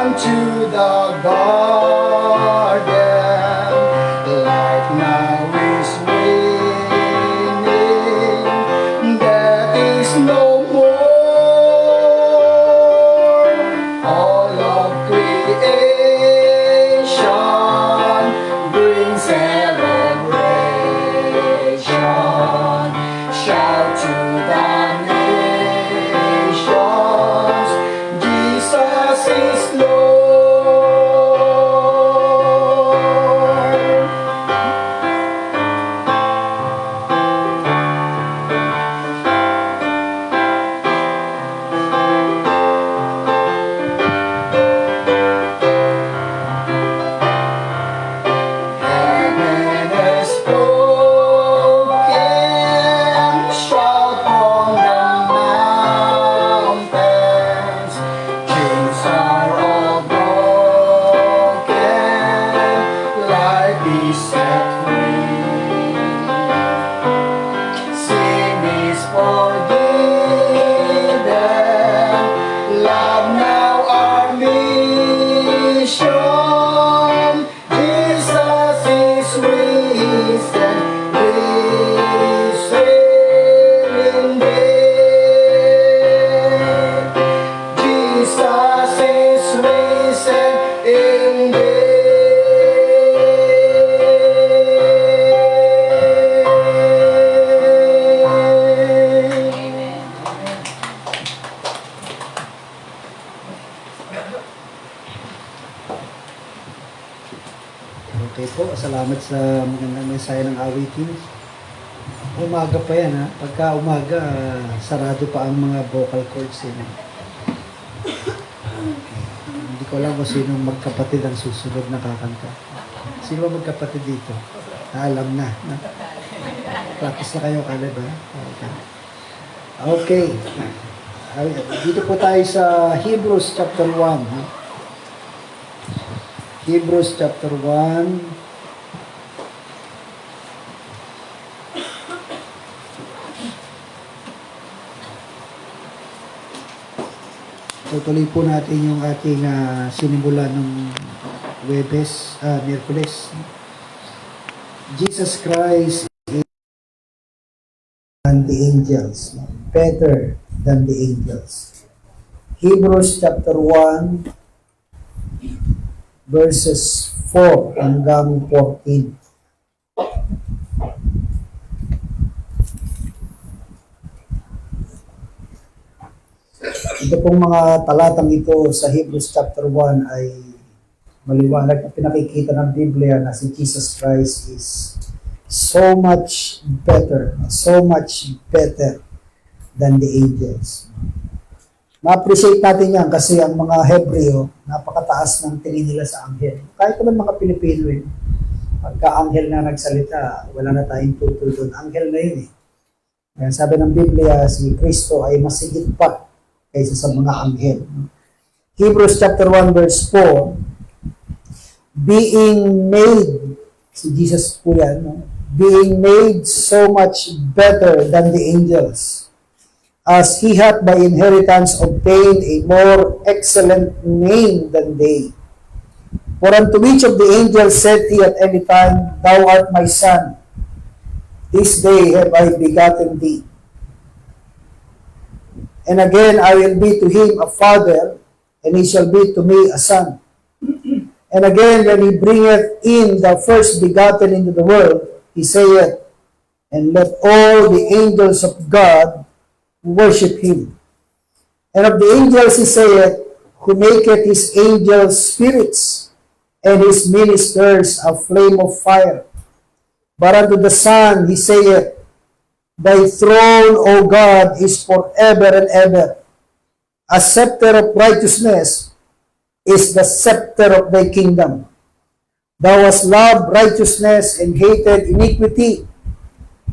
unto the garden. Light now is waning, there is no more. All of creation brings celebration. Shout to the nations, Jesus is Lord. Heaven has spoken, shout on the mountains. Chains are all broken, life is set free. Sin is forgiven, love now our mission. Jesus is risen, risen indeed. Jesus is risen indeed. Okay po, salamat sa magandang mensahe ng awitin. Umaga pa yan ha. Pagka umaga, sarado pa ang mga vocal cords eh. Hindi ko alam kung sino magkapatid ang susunod na kakanta. Sino ba magkapatid dito? Alam na. No? Practice na kayo, Caleb ha? Okay. Dito po tayo sa Hebrews chapter 1. Ha? Hebrews chapter 1. Tutuloy po natin yung ating sinimulan ng Miyerkules. Jesus Christ is than the angels, better than the angels. Hebrews chapter 1 verses 4 hanggang 14. Ito pong mga talatang ito sa Hebrews chapter 1 ay maliwanag na pinakikita ng Biblia na si Jesus Christ is so much better than the angels. Ma-appreciate natin yan kasi ang mga Hebreo, napakataas ng tingin nila sa anghel. Kahit naman mga Pilipino eh, pagka anghel na nagsalita, wala na tayong tutol doon. Anghel na yun eh. Kaya sabi ng Biblia, si Kristo ay masigit pa kaysa sa mga anghel. Hebrews chapter 1 verse 4, being made, si Jesus po yan, no? Being made so much better than the angels, as he hath by inheritance obtained a more excellent name than they. For unto which of the angels said he at any time, Thou art my son, this day have I begotten thee. And again, I will be to him a father, and he shall be to me a son. And again, when he bringeth in the first begotten into the world, he saith, And let all the angels of God worship him. And of the angels he saith, Who maketh his angels spirits, and his ministers a flame of fire. But unto the Son he saith, Thy throne, O God, is forever and ever. A scepter of righteousness is the scepter of thy kingdom. Thou hast loved righteousness and hated iniquity.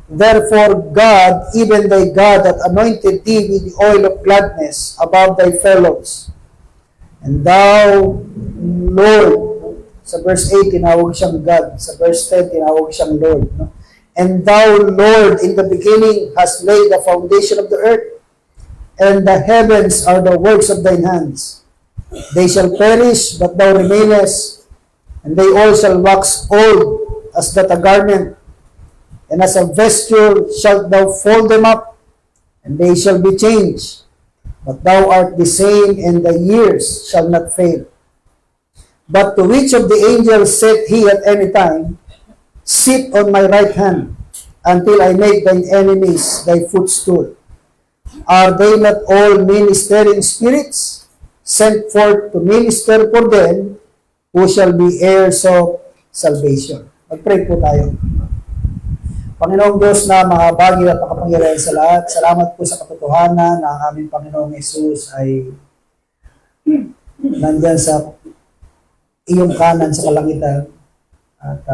Therefore God, even thy God, hath anointed thee with the oil of gladness above thy fellows. And thou, Lord, sa verse 8, tinawag siyang God. Sa verse 10, tinawag siyang Lord. No? And thou, Lord, in the beginning hast laid the foundation of the earth, and the heavens are the works of thine hands. They shall perish, but thou remainest, and they all shall wax old as that a garment, and as a vesture shalt thou fold them up, and they shall be changed. But thou art the same, and thy years shall not fail. But to which of the angels said he at any time, Sit on my right hand, until I make thine enemies thy footstool? Are they not all ministering spirits, sent forth to minister for them who shall be heirs of salvation? Mag-pray po tayo. Panginoong Diyos na mahabagi at makapangyarihan sa lahat, salamat po sa katotohanan na ang aming Panginoong Yesus ay nandyan sa iyong kanan sa kalangitan at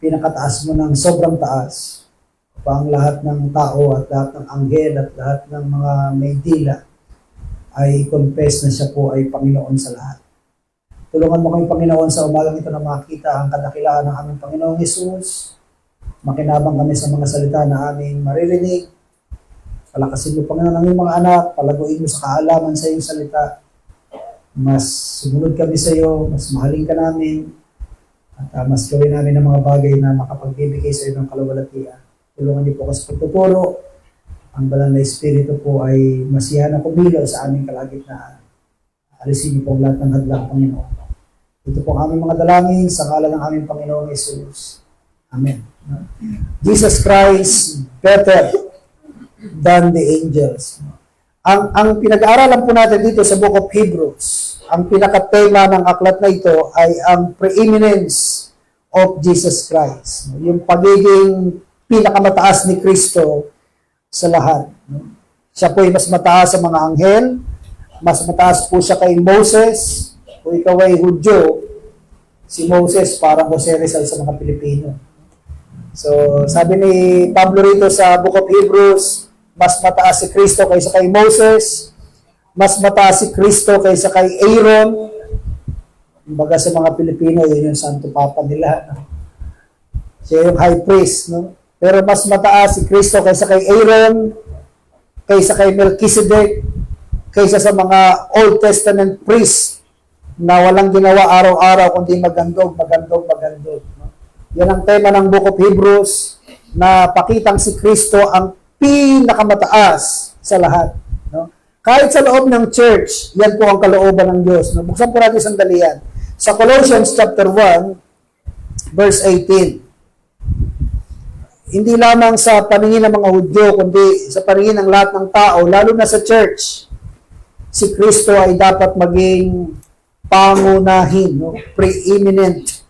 pinakataas mo ng sobrang taas upang lahat ng tao at lahat ng anghel at lahat ng mga may dila ay confess na siya po ay Panginoon sa lahat. Tulungan mo kami, Panginoon, sa umagang ito na makita ang kadakilaan ng aming Panginoong Yesus. Makinabang kami sa mga salita na aming maririnig. Palakasin mo, Panginoon, ang iyong mga anak. Palaguin mo sa kaalaman sa iyong salita. Mas sumunod kami sa iyo, mas mahalin ka namin, at mas gawin namin ng mga bagay na makapagbibigay sa iyo ng kaluwalhatian. Tulungan niyo po kasi pagtuturo. Ang banal na Espiritu po ay masiyahan na kumilaw sa aming kalagitnaan. Alisin niyo po lahat ng hadlang, Panginoon. Ito po ang aming mga dalangin sa ngalan ng aming Panginoong Yesus. Amen. Jesus Christ better than the angels. Ang pinag-aaralan po natin dito sa Book of Hebrews, ang pinakatema ng aklat na ito ay ang preeminence of Jesus Christ. Yung pagiging pinakamataas ni Kristo sa lahat. Siya po ay mas mataas sa mga anghel, mas mataas po siya kay Moses. Kung ikaw ay Hudyo, si Moses parang Jose Rizal sa mga Pilipino. So, sabi ni Pablo rito sa Book of Hebrews, mas mataas si Kristo kaysa kay Moses, mas mataas si Kristo kaysa kay Aaron. Kumbaga sa mga Pilipino, yun yung Santo Papa nila. No? Siya yung high priest. No? Pero mas mataas si Kristo kaysa kay Aaron, kaysa kay Melchizedek, kaysa sa mga Old Testament priest na walang ginawa araw-araw kundi magandog. No? Yan ang tema ng Book of Hebrews, na pakitang si Kristo ang pinakamataas sa lahat. No? Kahit sa loob ng church, yan po ang kalooban ng Diyos. No? Buksan po natin sandali yan. Sa Colossians chapter 1, verse 18. Hindi lamang sa paningin ng mga Hudyo, kundi sa paningin ng lahat ng tao, lalo na sa church, si Kristo ay dapat maging pangunahin, no? Preeminent.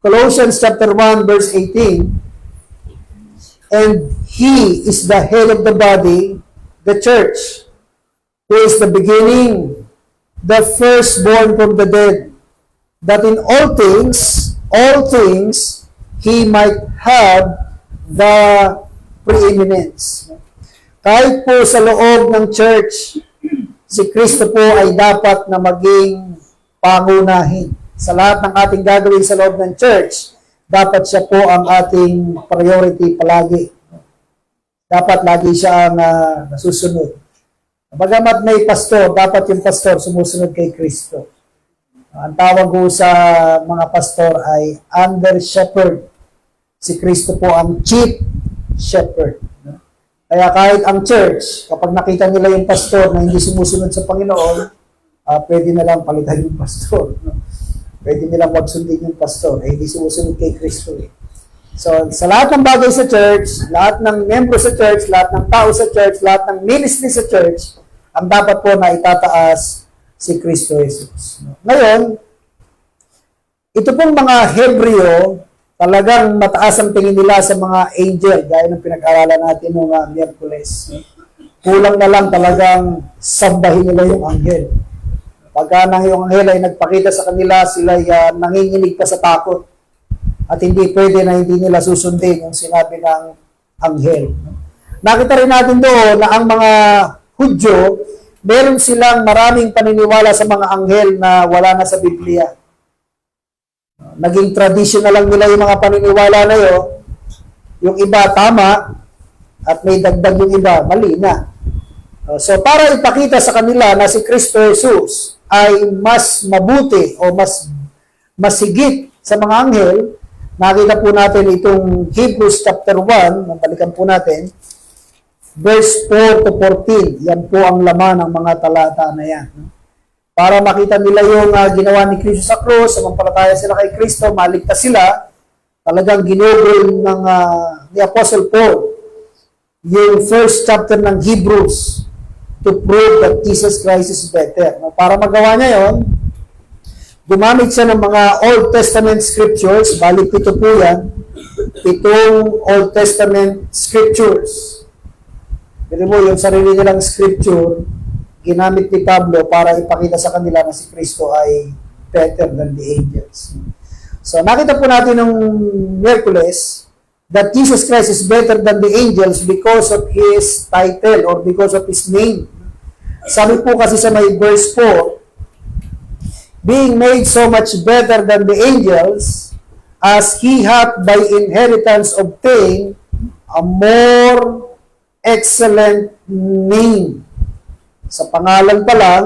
Colossians chapter 1, verse 18, and He is the head of the body, the church, who is the beginning, the firstborn from the dead, that in all things, He might have the preeminence. Kahit po sa loob ng church, si Kristo po ay dapat na maging pangunahin. Sa lahat ng ating gagawin sa loob ng church, dapat siya po ang ating priority palagi. Dapat lagi siya ang nasusunod. Bagamat may pastor, dapat yung pastor sumusunod kay Kristo. Ang tawag ko sa mga pastor ay under shepherd. Si Kristo po ang chief shepherd. Kaya kahit ang church, kapag nakita nila yung pastor na hindi sumusunod sa Panginoon, pwede na lang palitan yung pastor. Pwede nilang magsundin yung pastor. Hindi sumusunod kay Kristo. So, sa lahat ng bagay sa church, lahat ng membro sa church, lahat ng tao sa church, lahat ng ministry sa church, ang dapat po na itataas si Kristo Jesus. Ngayon, ito pong mga Hebreo, talagang mataas ang tingin nila sa mga angel, gaya ng pinag-aralan natin noong Miyerkules. Kulang na lang talagang sambahin nila yung anghel. Pagka yung anghel ay nagpakita sa kanila, sila ay nanginginig pa sa takot. At hindi pwede na hindi nila susundin yung sinabi ng anghel. Nakita rin natin doon na ang mga Hudyo, meron silang maraming paniniwala sa mga anghel na wala na sa Biblia. Naging traditional lang nila yung mga paniniwala na yun. Yung iba tama, at may dagdag yung iba, mali na. So para ipakita sa kanila na si Kristo Jesus ay mas mabuti o mas masigit sa mga anghel. Nakita po natin itong Hebrews chapter 1, mabalikan po natin, verse 4 to 14. Yan po ang laman ng mga talata na yan. Para makita nila yung ginawa ni Kristo sa krus, sumampalataya sila kay Kristo, maligtas sila, talagang ginugol ng ni Apostle Paul yung first chapter ng Hebrews to prove that Jesus Christ is better. Para magawa niya yon, gumamit siya ng mga Old Testament scriptures, bali 7 po yan, 7 Old Testament scriptures. Pero mo, yung sarili nilang scripture, ginamit ni Pablo para ipakita sa kanila na si Kristo ay better than the angels. So, nakita po natin ng Miyerkules that Jesus Christ is better than the angels because of His title or because of His name. Sabi po kasi sa may verse 4, being made so much better than the angels, as He hath by inheritance obtained a more excellent name. Sa pangalan pa lang,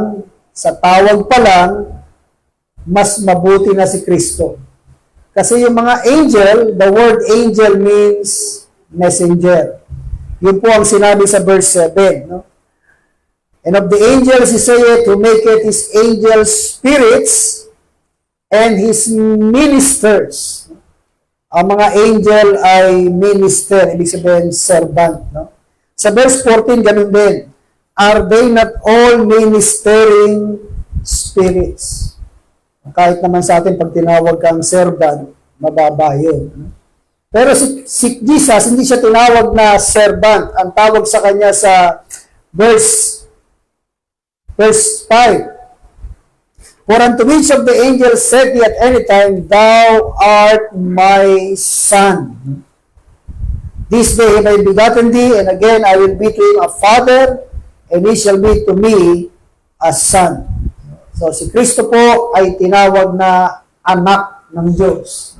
sa tawag pa lang, mas mabuti na si Kristo. Kasi yung mga angel, the word angel means messenger. Yun po ang sinabi sa verse 7. No? And of the angels, He saith, who maketh His angels spirits and His ministers. Ang mga angel ay minister, ibig sabihin servant. No? Sa verse 14, ganun din. Are they not all ministering spirits? Kahit naman sa atin, pag tinawag kang servant, mababa yun. Pero si Jesus, hindi siya tinawag na servant. Ang tawag sa kanya sa verse 5. For unto which of the angels said he at any time, Thou art my son. This day have I begotten thee, and again I will be to him a father, and he shall be to me a son. So si Kristo po ay tinawag na anak ng Diyos.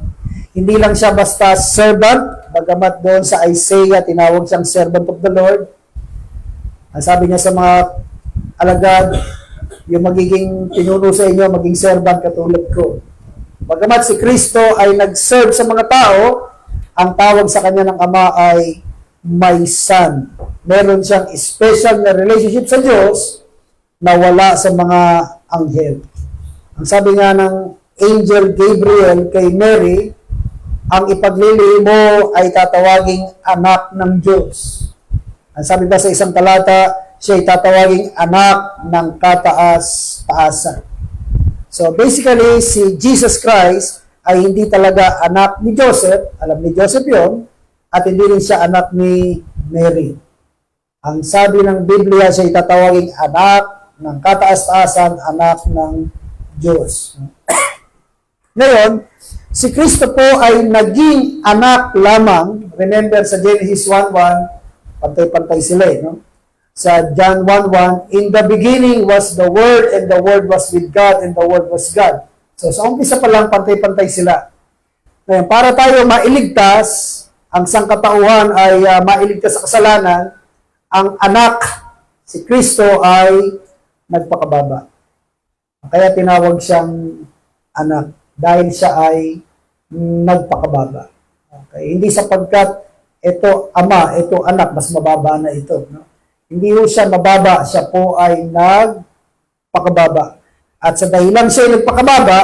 Hindi lang siya basta servant, bagamat doon sa Isaiah tinawag siyang servant of the Lord. Ang sabi niya sa mga alagad, yung magiging pinuno sa inyo, maging servant katulad ko. Bagamat si Kristo ay nag-serve sa mga tao, ang tawag sa kanya ng Ama ay my son. Meron siyang special na relationship sa Diyos na wala sa mga anghel. Ang sabi nga ng Angel Gabriel kay Mary, ang ipaglilihi mo ay tatawaging anak ng Diyos. Ang sabi ba sa isang talata, siya ay tatawaging anak ng kataas-taasan. So basically, si Jesus Christ ay hindi talaga anak ni Joseph, alam ni Joseph yun, at hindi rin siya anak ni Mary. Ang sabi ng Biblia, siya ay tatawaging anak ng kataas-taasan, anak ng Diyos. Ngayon, si Kristo po ay naging anak lamang. Remember sa Genesis 1:1, pantay-pantay sila no? Sa John 1:1, in the beginning was the Word, and the Word was with God, and the Word was God. So sa umpisa pa lang, pantay-pantay sila. Ngayon, para tayo mailigtas, ang sangkatauhan ay mailigtas sa kasalanan, ang anak, si Kristo ay nagpakababa. Kaya tinawag siyang anak dahil siya ay nagpakababa. Okay? Hindi sapagkat ito ama, ito anak, mas mababa na ito. No? Hindi po siya mababa, siya po ay nagpakababa. At sa dahilan siya ay nagpakababa,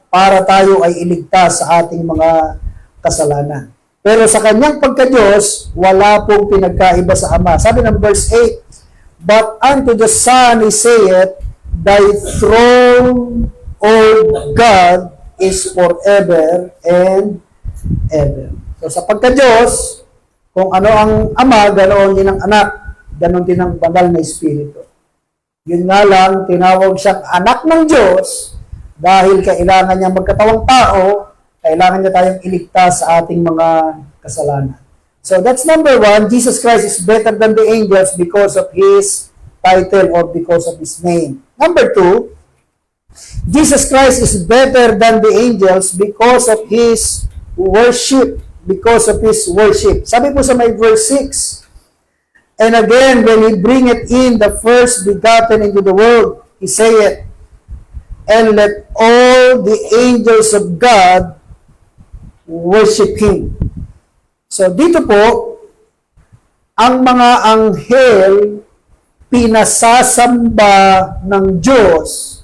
para tayo ay iligtas sa ating mga kasalanan. Pero sa kanyang pagka-Diyos, wala pong pinagkaiba sa Ama. Sabi ng verse 8, But unto the Son he saith, Thy throne, O God, is forever and ever. So sa pagka-Diyos, kung ano ang Ama, ganoon din ang anak, ganoon din ang banal na Espiritu. Yun nga lang, tinawag siyang anak ng Diyos dahil kailangan niya magkatawang tao, kailangan niya tayong iligtas sa ating mga kasalanan. So that's number 1, Jesus Christ is better than the angels because of His title or because of His name. Number 2, Jesus Christ is better than the angels because of His worship. Because of His worship. Sabi po sa may verse 6, And again, when He bringeth in the first begotten into the world, He saith, and let all the angels of God worship Him. So dito po, ang mga anghel pinasasamba ng Diyos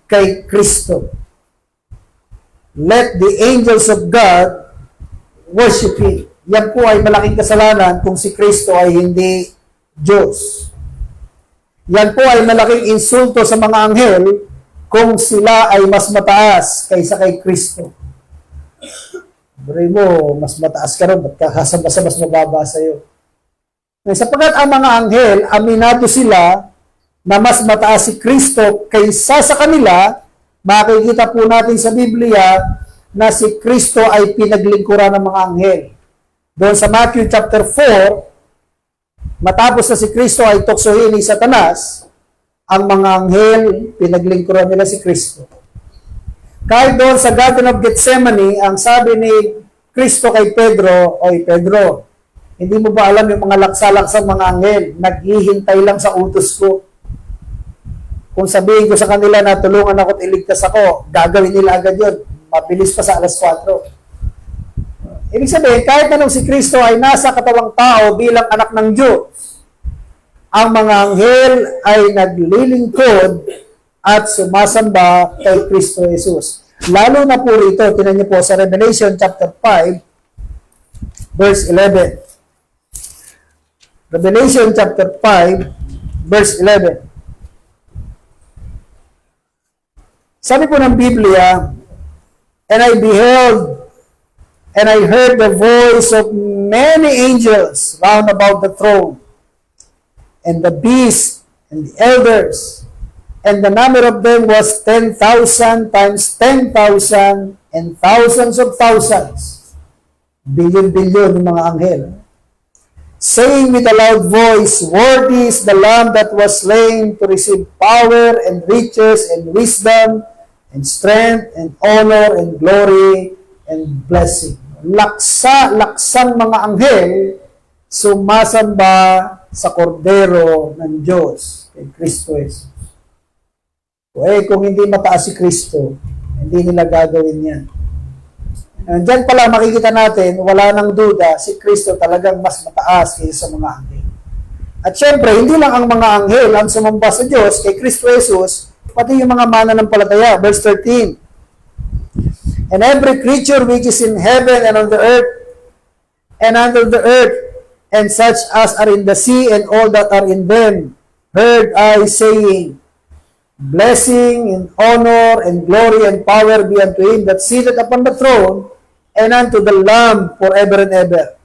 kay Kristo. Let the angels of God worship Him. Yan po ay malaking kasalanan kung si Kristo ay hindi Diyos. Yan po ay malaking insulto sa mga anghel kung sila ay mas mataas kaysa kay Kristo. Bari mo, mas mataas ka rin, ba't kakasabasa mas mababa sa'yo? Sapagkat ang mga anghel, aminado sila na mas mataas si Kristo kaysa sa kanila, makikita po natin sa Biblia na si Kristo ay pinaglingkuran ng mga anghel. Doon sa Matthew chapter 4, matapos na si Kristo ay tuksohin ni Satanas, ang mga anghel, pinaglingkuran nila si Kristo. Kahit doon sa Garden of Gethsemane, ang sabi ni Kristo kay Pedro, "Oy Pedro, hindi mo ba alam yung mga laksa-laksang mga anghel, naghihintay lang sa utos ko. Kung sabihin ko sa kanila na tulungan ako at iligtas ako, gagawin nila agad yun. Mabilis pa sa alas 4. Ibig sabihin, kahit anong si Kristo ay nasa katawang tao bilang anak ng Diyos, ang mga anghel ay naglilingkod at sumasamba kay Kristo Jesus. Lalo na po rito, tinan niyo po sa Revelation chapter 5, verse 11. Revelation chapter 5, verse 11. Sabi po ng Biblia, "And I beheld, and I heard the voice of many angels round about the throne, and the beast, and the elders, and the number of them was 10,000 times 10,000, and thousands of thousands." Bilyon-bilyon ng mga anghel. "Saying with a loud voice, Worthy is the Lamb that was slain to receive power, and riches, and wisdom, and strength, and honor, and glory, and blessing." Laksang mga anghel sumasamba sa kordero ng Diyos, kay Kristo Jesus. Kung hindi mataas si Kristo, hindi nila gagawin yan. Diyan pala makikita natin, wala nang duda, si Kristo talagang mas mataas kaysa sa mga anghel. At syempre, hindi lang ang mga anghel ang sumamba sa Diyos, kay Kristo Jesus, pati yung mga mananampalataya. Verse 13. "And every creature which is in heaven and on the earth, and under the earth, and such as are in the sea, and all that are in them, heard I saying, Blessing and honor and glory and power be unto him that sitteth upon the throne, and unto the Lamb forever and ever.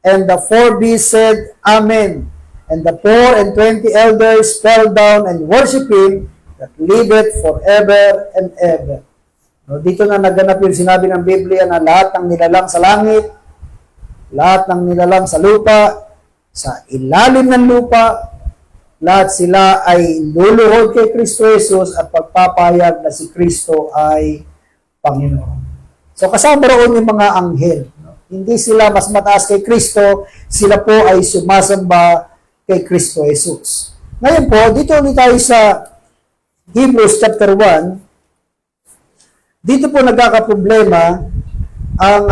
And the 4 beasts said, Amen. And the 24 elders fell down and worship him that liveth forever and ever. No, dito na naganap yung sinabi ng Biblia na lahat ng nilalang sa langit, lahat ng nilalang sa lupa, sa ilalim ng lupa, lahat sila ay luluhod kay Kristo Jesus at pagpapayag na si Kristo ay Panginoon. So kasama roon yung mga anghel. No? Hindi sila mas mataas kay Kristo, sila po ay sumasamba kay Kristo Jesus. Ngayon po, dito ulit tayo sa Hebrews chapter 1. Dito po nagkakaproblema ang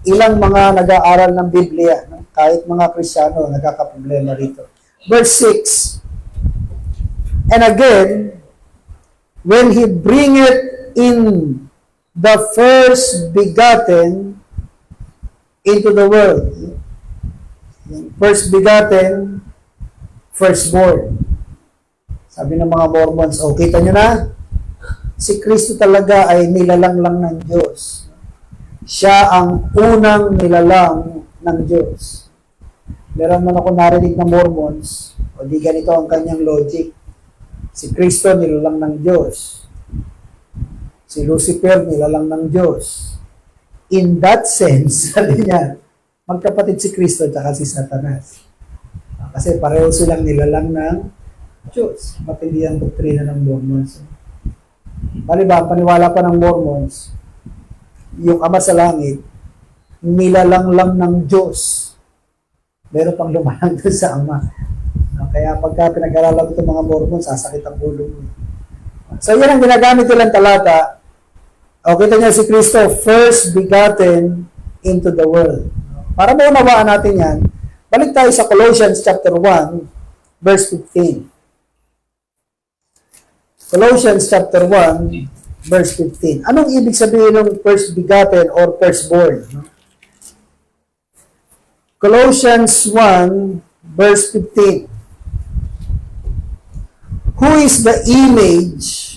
ilang mga nag-aaral ng Biblia. No? Kahit mga Kristiyano, nagkakaproblema rito. Verse 6, And again, when he bringeth in the first begotten into the world. First begotten, firstborn. Sabi ng mga Mormons, kita nyo na? Si Kristo talaga ay nilalang lang ng Diyos. Siya ang unang nilalang ng Diyos. Meron man ako narinig ng Mormons, o di ganito ang kanyang logic. Si Kristo nilalang ng Diyos. Si Lucifer nilalang ng Diyos. In that sense, sabi niya, magkapatid si Kristo at si Satanas. Kasi pareho silang nilalang ng Diyos. Matindi ang doktrina ng Mormons. Baliba, paniwala pa ng Mormons, yung Ama sa Langit, nilalang lang ng Diyos. Meron pang lumalang doon sa Ama. Kaya pagka pinag-aralan ko itong mga Mormons, sasakit ang ulo mo. So yan ang ginagamit nilang talata. O kita niyo si Kristo, first begotten into the world. Para maunawaan natin yan, balik tayo sa Colossians chapter 1, verse 15. Colossians chapter 1, verse 15. Anong ibig sabihin ng first begotten or firstborn? Colossians 1, verse 15. Who is the image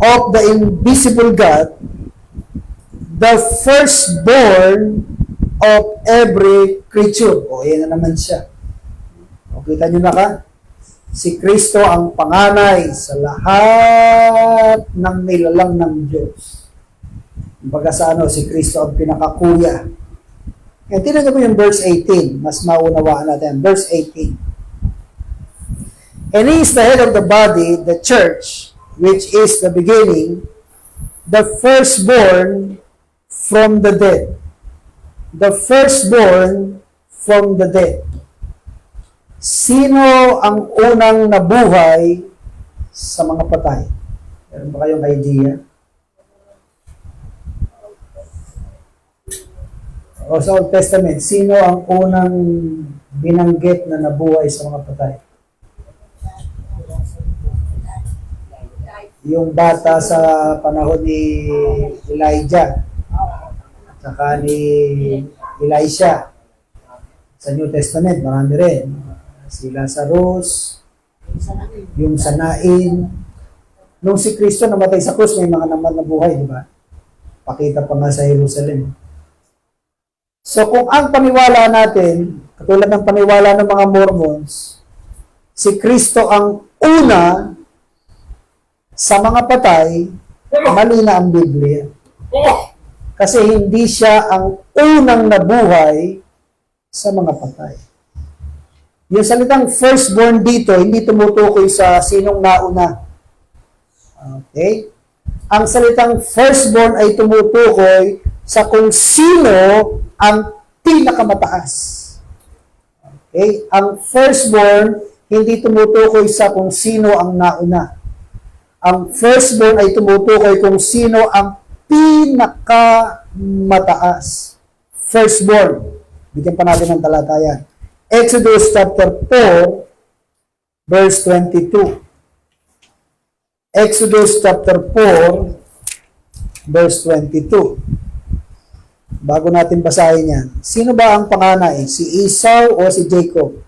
of the invisible God, the firstborn of every creature. O, yan na naman siya. O, kita nyo na ka? Si Kristo ang panganay sa lahat ng nilalang ng Diyos. Kumbaga sa si Kristo ang pinakakuya. Ngayon, tingnan nyo po yung verse 18. Mas maunawaan natin. Verse 18. And He is the head of the body, the church, which is the beginning, the firstborn from the dead. The firstborn from the dead. Sino ang unang nabuhay sa mga patay? Meron ba kayong idea? O sa Old Testament, sino ang unang binanggit na nabuhay sa mga patay? Yung bata sa panahon ni Elijah, saka ni Elisha. Sa New Testament, marami rin. Si Lazarus, yung Sanain. Nung si Kristo namatay sa krus, may mga naman na buhay, di ba? Pakita pa nga sa Jerusalem. So kung ang paniwala natin, katulad ng paniwala ng mga Mormons, si Kristo ang una sa mga patay, mali na ang Biblia. Kasi hindi siya ang unang nabuhay sa mga patay. Yung salitang firstborn dito, hindi tumutukoy sa sinong nauna. Okay? Ang salitang firstborn ay tumutukoy sa kung sino ang pinakamataas. Okay? Ang firstborn, hindi tumutukoy sa kung sino ang nauna. Ang firstborn ay tumutukoy kung sino ang pinakamataas. Firstborn. Bigyan pa natin ng talatayan. Exodus chapter 4, verse 22. Exodus chapter 4, verse 22. Bago natin basahin yan. Sino ba ang panganay? Si Esau o si Jacob?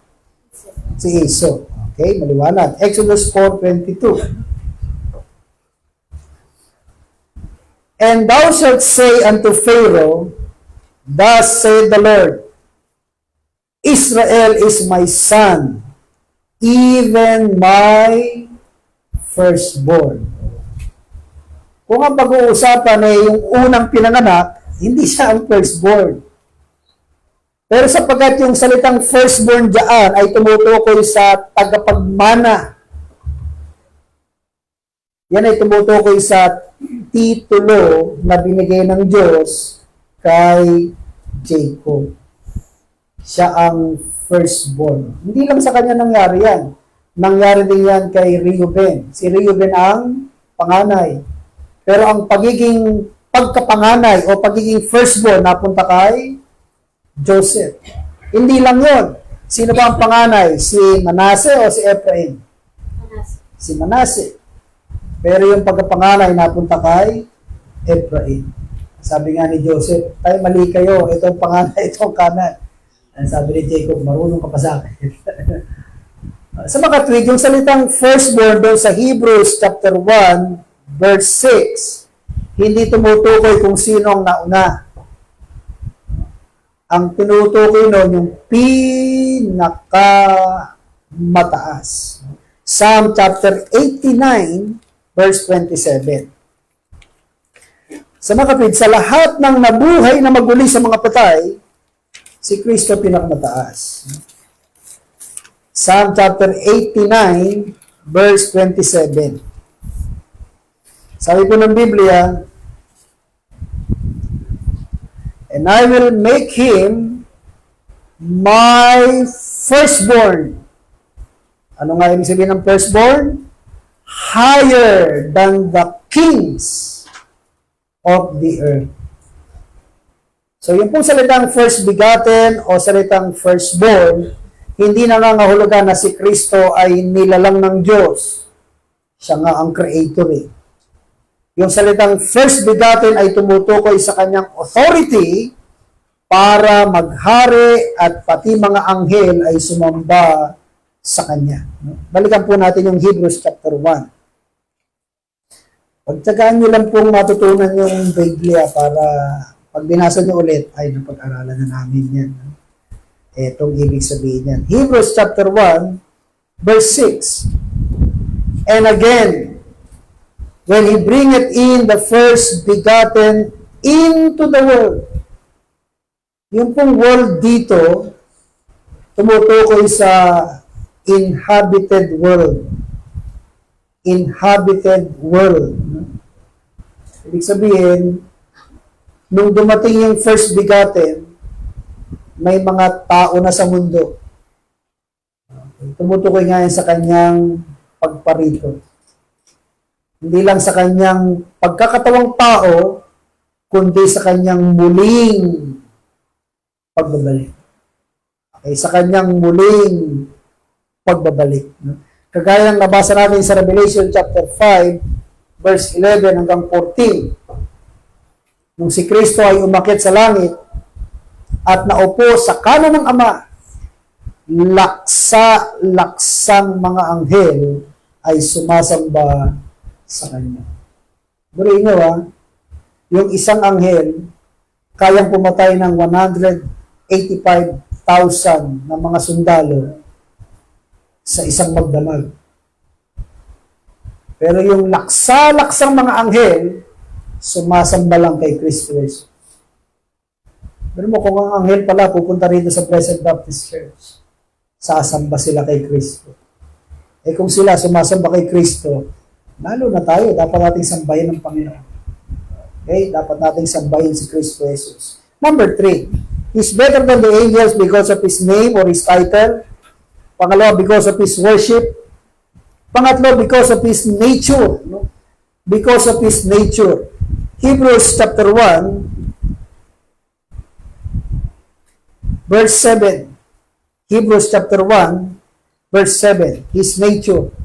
Si Esau. Okay, maliwanag. Exodus 4:22. And thou shalt say unto Pharaoh, thus saith the Lord, Israel is my son, even my firstborn. Kung ang pag-uusapan ay yung unang pinanganak, hindi siya ang firstborn. Pero sapagkat yung salitang firstborn diyan ay tumutukoy sa tagapagmana. Yan ay tumutukoy sa titulo na binigay ng Diyos kay Jacob. Siya ang firstborn. Hindi lang sa kanya nangyari yan. Nangyari din yan kay Reuben. Si Reuben ang panganay. Pero ang pagiging pagkapanganay o pagiging firstborn napunta kay Joseph. Hindi lang yun. Sino ba ang panganay? Si Manasseh o si Ephraim? Si Manasseh. Pero yung pagkapanganay napunta kay Ephraim. Sabi nga ni Joseph, ay mali kayo, itong panganay, itong kanan. Ang sabi ni Jacob, marunong ka pa sa akin. Sa mga tweet, yung salitang firstborn doon sa Hebrews chapter 1, verse 6, hindi tumutukoy kung sino ang nauna. Ang tinutukoy noon yung pinakamataas. Psalm chapter 89, verse 27. Sa mga kapatid, sa lahat ng nabuhay na maguli sa mga patay, si Kristo pinakamataas. Psalm chapter 89, verse 27. Sabi po ng Biblia, and I will make him my firstborn. Ano nga ibig sabihin ng firstborn? higher than the kings of the earth. So yung pong salitang first begotten o salitang firstborn, hindi nangangahulugan na si Kristo ay nilalang ng Diyos. Siya nga ang creator eh. Yung salitang first begotten ay tumutukoy sa kanyang authority para maghari at pati mga anghel ay sumamba sa kanya. Balikan po natin yung Hebrews chapter 1. Pagtsagaan nyo lang pong matutunan yung Biblia para pag binasa nyo ulit, ay napag-aralan na namin yan. Etong ibig sabihin yan. Hebrews chapter 1, verse 6. And again, when He bringeth in the first begotten into the world. Yung pong world dito, tumutukoy sa inhabited world. Inhabited world. Ibig sabihin, nung dumating yung first begotten, may mga tao na sa mundo. Tumutukoy nga yan sa kanyang pagparito. Hindi lang sa kanyang pagkakatawang tao, kundi sa kanyang muling pagbabalik. Okay, sa kanyang muling pagbabalik. Kagaya ng nabasa natin sa Revelation chapter 5, verse 11 hanggang 14. Nung si Kristo ay umakyat sa langit at naupo sa kanan ng Ama, laksa-laksang mga anghel ay sumasamba sa Kanya. Buriin nyo yung isang anghel kayang pumatay ng 185,000 na mga sundalo sa isang magdamag. Pero yung laksa-laksang mga anghel, sumasamba lang kay Kristo Jesus. Pero mo, kung ang anghel pala pupunta rito sa Blessed Baptist Church, sasamba sila kay Kristo. Eh kung sila sumasamba kay Kristo, lalo na tayo, dapat nating sambahin ng Panginoon. Okay? Dapat nating sambahin si Kristo Jesus. Number 3, He's better than the angels because of His name or His title. Pangalawa, because of His worship. Pangatlo, because of His nature. No? Because of His nature. Hebrews chapter 1, verse 7. Hebrews chapter 1, verse 7. His nature.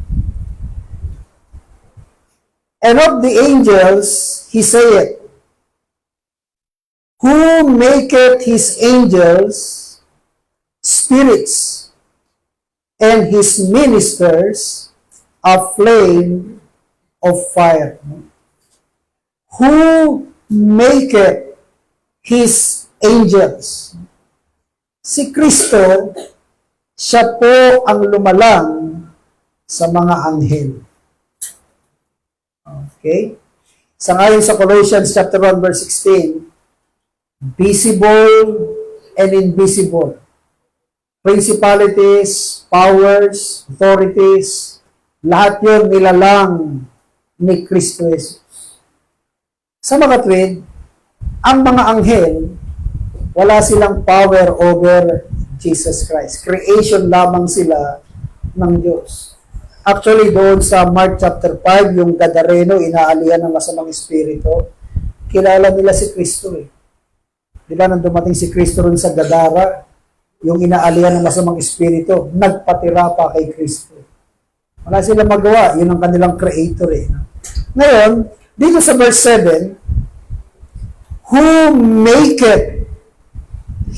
And of the angels, He saith, Who maketh His angels spirits, and His ministers a flame of fire. Who maketh His angels? Si Kristo, siya po ang lumalang sa mga anghel. Okay? Sangayon sa Colossians chapter 1 verse 16, visible and invisible, principalities, powers, authorities, lahat yun nilalang ni Kristo Jesus. Sa mga tweed, ang mga anghel, wala silang power over Jesus Christ. Creation lamang sila ng Diyos. Actually, doon sa Mark chapter 5, yung Gadareno, inaalihan ng masamang espiritu, kilala nila si Kristo eh. Di ba, nang dumating si Kristo rin sa Gadara, yung inaalihan ng masamang espiritu, nagpatira pa kay Kristo. Wala silang magawa, yun ang kanilang creator eh. Ngayon, dito sa verse 7, who maketh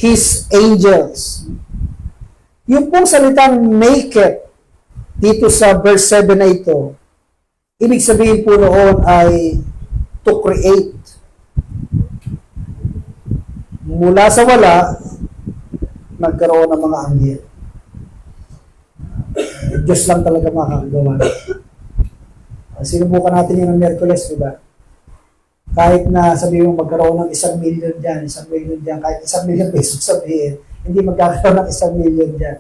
His angels. Yung pong salitang maketh dito sa verse 7 na ito, ibig sabihin po noon ay to create. Mula sa wala, nagkaroon ng mga anghel. Diyos lang talaga makakagawa. Sinubukan natin yung Miyerkules, diba? Kahit na sabihin mo magkaroon ng 1 million dyan, 1 million dyan, kahit 1 million pesos sabihin, hindi magkakaroon ng 1 million dyan.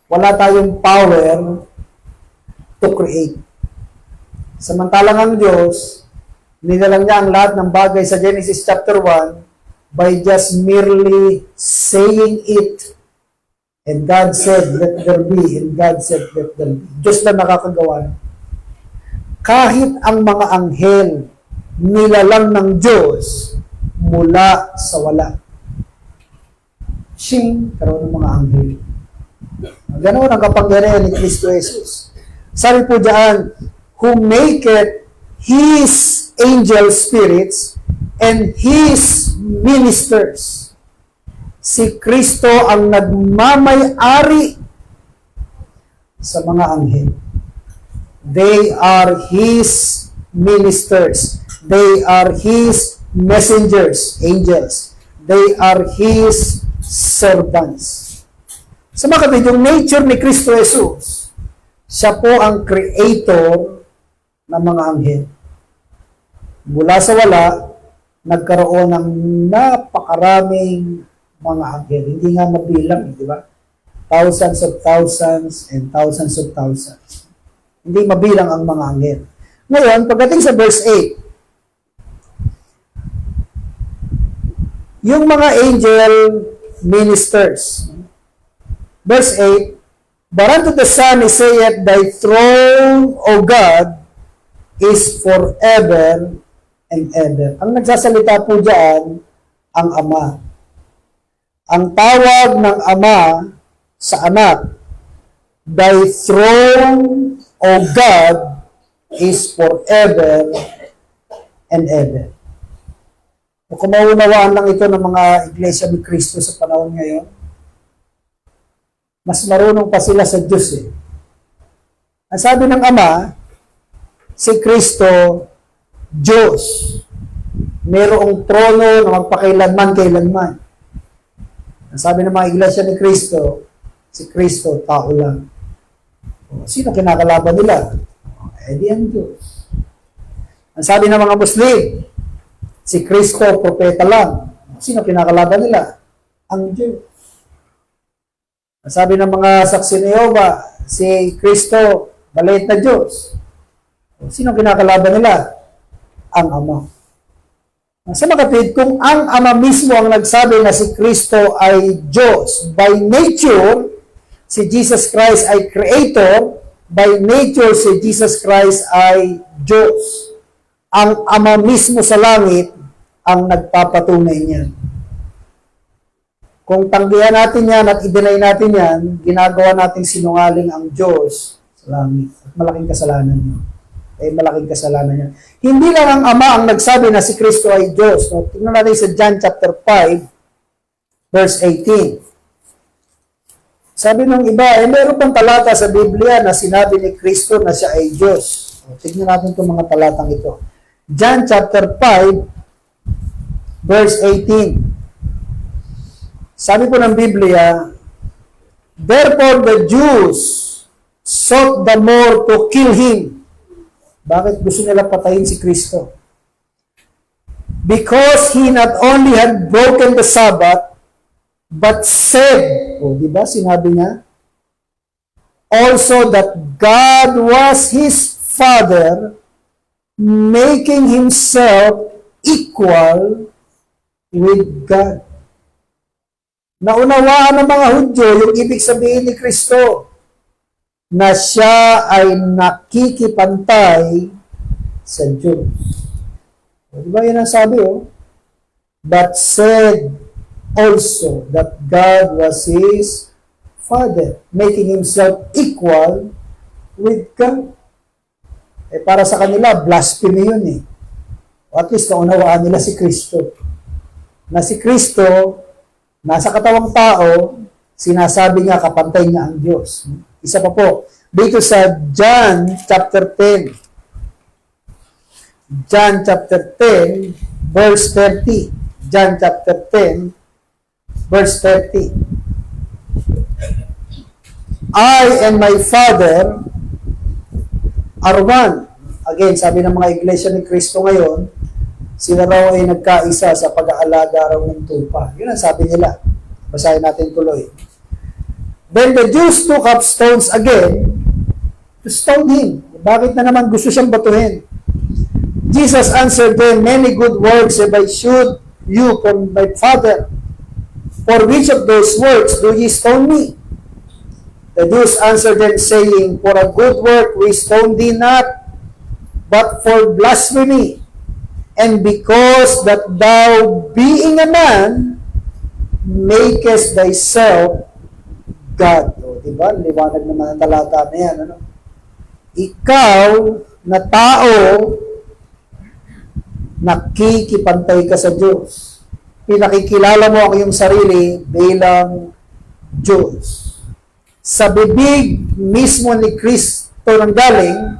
Wala tayong power to create. Samantalang ang Diyos, nilalang niya ang lahat ng bagay sa Genesis chapter 1 by just merely saying it. And God said, let there be. And God said, let there be. Diyos na nakakagawa. kahit ang mga anghel, nilalang ng Diyos mula sa wala. Sing, karoon ng mga anghel. Ganoon ang kapangyarihan ni Kristo Jesus. Sabi po diyan, who maketh His angel spirits and His ministers. Si Kristo ang nagmamay-ari sa mga anghel. They are His ministers. They are His messengers, angels. They are His servants. Sa mga kapatid, yung nature ni Kristo Jesus, siya po ang creator ng mga anghel. Mula sa wala, nagkaroon ng napakaraming mga anghel. Hindi nga mabilang, di ba? Thousands of thousands and thousands of thousands. Hindi mabilang ang mga anghel. Ngayon, pagdating sa verse 8, yung mga angel ministers, verse 8, but unto the Son he saith, thy throne, O God, is forever and ever. Ang nagsasalita po diyan, ang Ama. Ang tawag ng Ama sa anak, thy throne, O God, is forever and ever. Kung maunawaan lang ito ng mga iglesia ni Kristo sa panahon ngayon, mas marunong pa sila sa Diyos eh. Ang sabi ng Ama, si Kristo, Diyos. Merong trono na magpakailanman-kailanman. Ang sabi ng mga iglesia ni Kristo, si Kristo, tao lang. Sino kinakalaban nila? Eh di ang Diyos. Ang sabi ng mga Muslim, si Kristo, propeta lang. Sino kinakalaban nila? Ang Diyos. Ang sabi ng mga saksi ni Jehovah, si Kristo, maliit na Diyos. Sino kinakalaban nila? Ang Ama. Sa mga kapatid, kung ang Ama mismo ang nagsabi na si Kristo ay Diyos, by nature, si Jesus Christ ay Creator, by nature, si Jesus Christ ay Diyos. Ang Ama mismo sa langit ang nagpapatunay niyan. Kung tanggihan natin yan at i-deny natin yan, ginagawa natin sinungaling ang Diyos sa langit. At malaking kasalanan niya. Malaking kasalanan niya. Hindi lang ang Ama ang nagsabi na si Kristo ay Diyos. No? Tingnan natin sa John chapter 5, verse 18. Sabi ng iba, meron pang talata sa Biblia na sinabi ni Kristo na siya ay Diyos. Tingnan natin itong mga talatang ito. John chapter 5, verse 18. Sabi po ng Biblia, therefore the Jews sought the more to kill Him. Bakit gusto nila patayin si Kristo? Because He not only had broken the Sabbath, but said, di ba sinabi niya, also that God was His Father, making Himself equal with God. Naunawaan ng mga Hudyo yung ibig sabihin ni Kristo na siya ay nakikipantay sa Diyos. Di ba yan ang sabi, but said also that God was His Father, making Himself equal with God. Para sa kanila, blasphemy yun eh. O at least naunawaan nila si Kristo. Na si Kristo, nasa katawang tao, sinasabi niya, kapantay niya ang Diyos. Isa pa po, dito sa John chapter 10. John chapter 10, verse 30. John chapter 10, verse 30. I and my Father are one. Again, sabi ng mga iglesia ni Kristo ngayon, sila raw ay nagkaisa sa pag-aalaga raw ng tupa. Yun ang sabi nila. Basahin natin tuloy. Then the Jews took up stones again to stone Him. Bakit na naman gusto siyang batuhin? Jesus answered them, many good works have I shewed you from my Father. For which of those works do ye stone me? The Jews answered them, saying, for a good work we stone thee not, but for blasphemy, and because that thou, being a man, makest thyself God. O, diba? Liwanag naman ang talata na yan. Ano? Ikaw na tao, nakikipantay ka sa Diyos. Pinakikilala mo ang iyong sarili bilang Diyos. Sa bibig mismo ni Kristo nang galing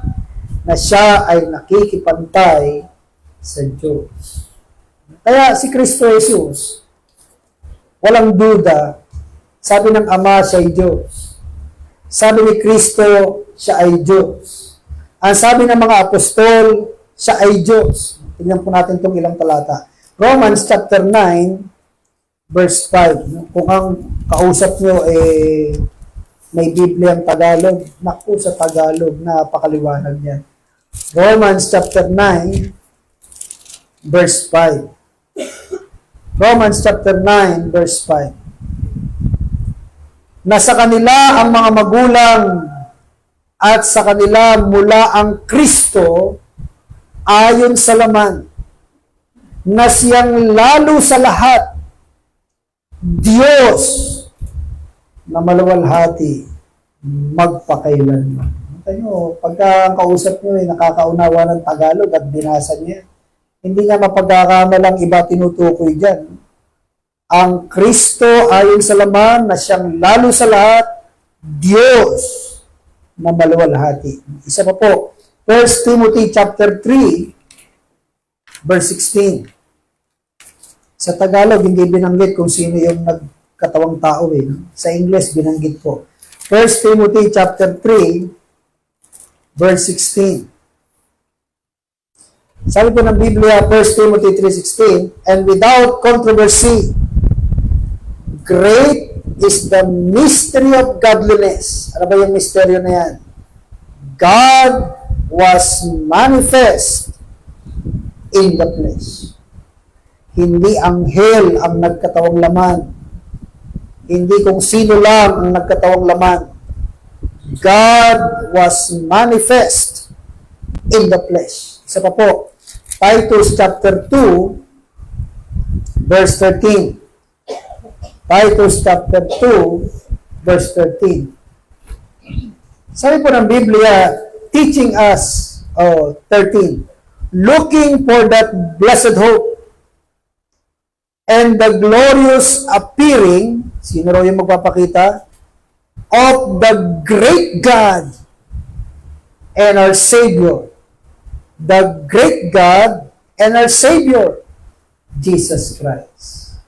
na siya ay nakikipantay sa Diyos. Kaya si Kristo Jesus, walang duda, sabi ng Ama siya ay Diyos. Sabi ni Kristo, siya ay Diyos. Ang sabi ng mga apostol, siya ay Diyos. Tignan po natin itong ilang talata. Romans chapter 9, verse 5. Kung ang kausap nyo may Biblia ang Tagalog, naku sa Tagalog, napakaliwanag niyan. Romans chapter 9, verse 5. Romans chapter 9, verse 5. Nasa kanila ang mga magulang at sa kanila mula ang Kristo ayon sa laman, na siyang lalo sa lahat Diyos na maluwalhati magpakailanman. Tayo, pagka ang kausap nyo ay nakakaunawa ng Tagalog at binasa niya, hindi nga mapagkakamalang iba tinutukoy dyan. Ang Kristo ayon sa laman na siyang lalo sa lahat, Diyos na maluwalhati. Isa pa po, 1 Timothy chapter 3, verse 16. Sa Tagalog, hindi binanggit kung sino yung nagkatawang tao eh. Sa English, binanggit po. 1 Timothy chapter 3, verse 16. Sabi po ng Biblia, 1 Timothy 3:16, and without controversy, great is the mystery of godliness. Ano ba yung misteryo na yan? God was manifest in the flesh. Hindi anghel ang nagkatawang laman. Hindi kung sino lang ang nagkatawang laman. God was manifest in the flesh. Isa pa po, Titus chapter 2, verse 13. Titus chapter 2, verse 13. Sabi po ng Biblia, teaching us, 13, looking for that blessed hope and the glorious appearing, sino raw yung magpapakita, of the great God and our Savior. The great God and our Savior, Jesus Christ.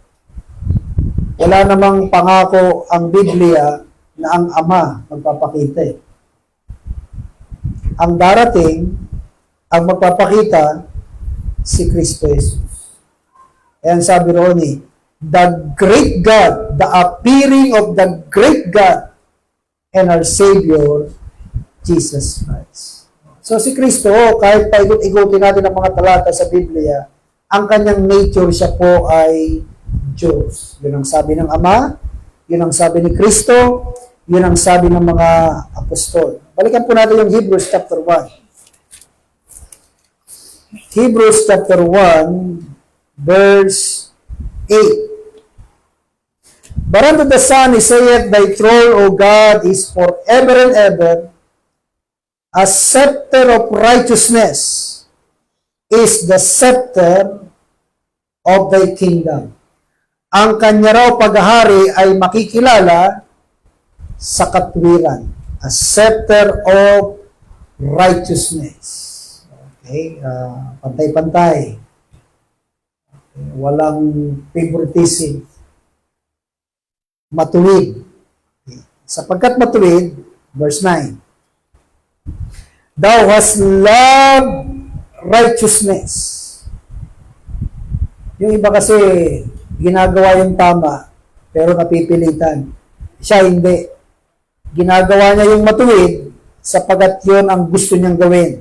Wala namang pangako ang Biblia na ang Ama magpapakita eh. Ang darating, ang magpapakita, si Kristo Jesus. Ayan sabi Ronnie, the great God, the appearing of the great God and our Savior, Jesus Christ. So si Kristo, kahit paikot-ikutin natin ang mga talata sa Biblia, ang kanyang nature siya po ay Diyos. Yun ang sabi ng Ama, yun ang sabi ni Kristo, yun ang sabi ng mga apostol. Balikan po natin yung Hebrews chapter 1. Hebrews chapter 1, verse 8. But unto the Son he saith, thy throne, O God, is forever and ever. A scepter of righteousness is the scepter of thy kingdom. Ang kanya raw paghahari ay makikilala sa katwiran. A scepter of righteousness. Okay? Pantay-pantay. Okay. Walang favoritism. Matuwid. Okay. Sapagkat matuwid, verse 9, thou hast loved righteousness. Yung iba kasi ginagawa yung tama, pero napipilitan. Siya hindi. Ginagawa niya yung matuwid, sapagat yun ang gusto niyang gawin.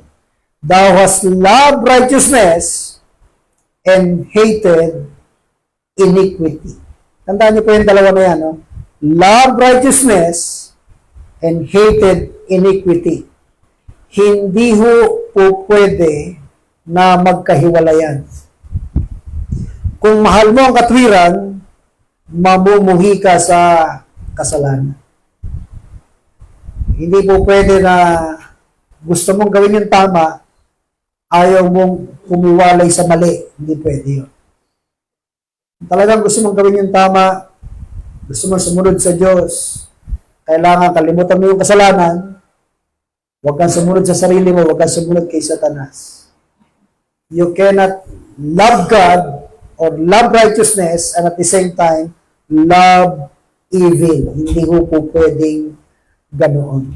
Thou hast loved righteousness and hated iniquity. Tandaan niyo po yung dalawa na yan. No? Love righteousness and hated iniquity. hindi ho po pwede na magkahiwalayan. Kung mahal mo ang katwiran, mamumuhi ka sa kasalanan. Hindi po pwede na gusto mong gawin yung tama, ayaw mong pumiwalay sa mali. Hindi pwede yun. Talagang gusto mong gawin yung tama, gusto mong sumunod sa Diyos, kailangan kalimutan mo yung kasalanan, huwag kang sumunod sa sarili mo, huwag kang sumunod kay Satanas. You cannot love God or love righteousness and at the same time, love evil. Hindi ko po pwedeng ganoon.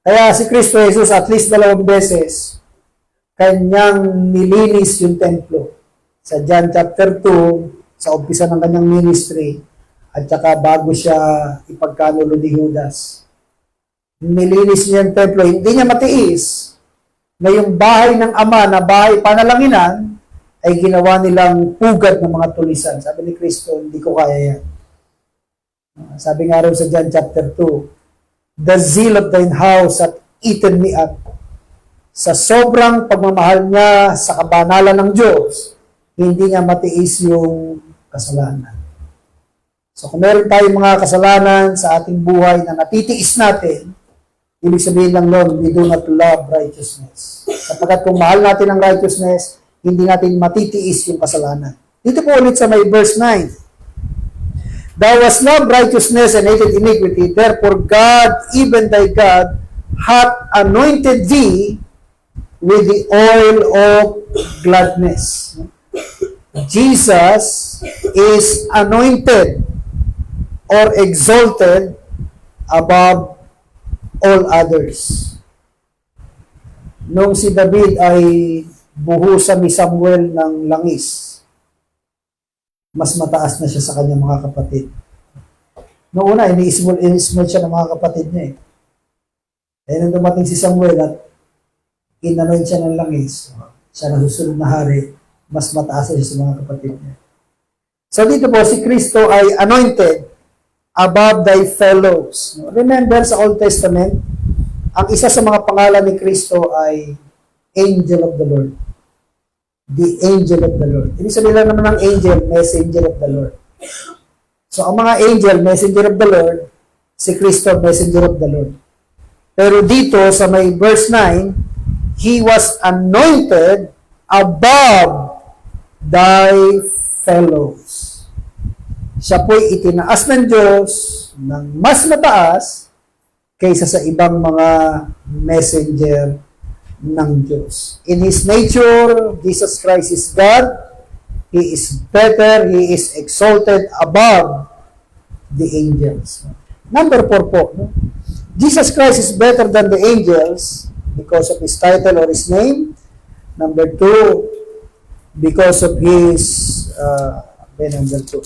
Kaya si Kristo Jesus at least 2 beses, kanyang nilinis yung templo. Sa John chapter 2, sa umpisa ng kanyang ministry, at saka bago siya ipagkanulo ni Judas. Nilinis niya yung templo, hindi niya matiis na yung bahay ng Ama na bahay panalanginan ay ginawa nilang pugad ng mga tulisan. Sabi ni Kristo, hindi ko kaya yan. Sabi nga rin sa John chapter 2, the zeal of thine house hath eaten me up. Sa sobrang pagmamahal niya sa kabanalan ng Diyos, hindi niya matiis yung kasalanan. So kung meron tayong mga kasalanan sa ating buhay na natitiis natin, ibig sabihin lang nun, we do not love righteousness. Sapagkat kung mahal natin ang righteousness, hindi natin matitiis yung kasalanan. Dito po ulit sa may verse 9. Thou hast loved righteousness and hated iniquity, therefore God, even thy God, hath anointed thee with the oil of gladness. Jesus is anointed or exalted above all others. Nung si David ay buhusan ni Samuel ng langis, mas mataas na siya sa kanyang mga kapatid. Noong una, ini-small siya ng mga kapatid niya eh. Kaya nang dumating si Samuel at inanoint siya ng langis, siya na susunod na hari, mas mataas na siya sa mga kapatid niya. So dito po, si Kristo ay anointed above thy fellows. Remember sa Old Testament, ang isa sa mga pangalan ni Kristo ay Angel of the Lord. The Angel of the Lord. Ibig sabihin lang naman ng angel, Messenger of the Lord. So ang mga angel, Messenger of the Lord, si Kristo, Messenger of the Lord. Pero dito sa may verse 9, He was anointed above thy fellows. Siya po'y itinaas ng Diyos ng mas mataas kaysa sa ibang mga messenger ng Diyos. In His nature, Jesus Christ is God. He is better. He is exalted above the angels. Number 4 po. No? Jesus Christ is better than the angels because of His title or His name. Number 2, because of His number 2.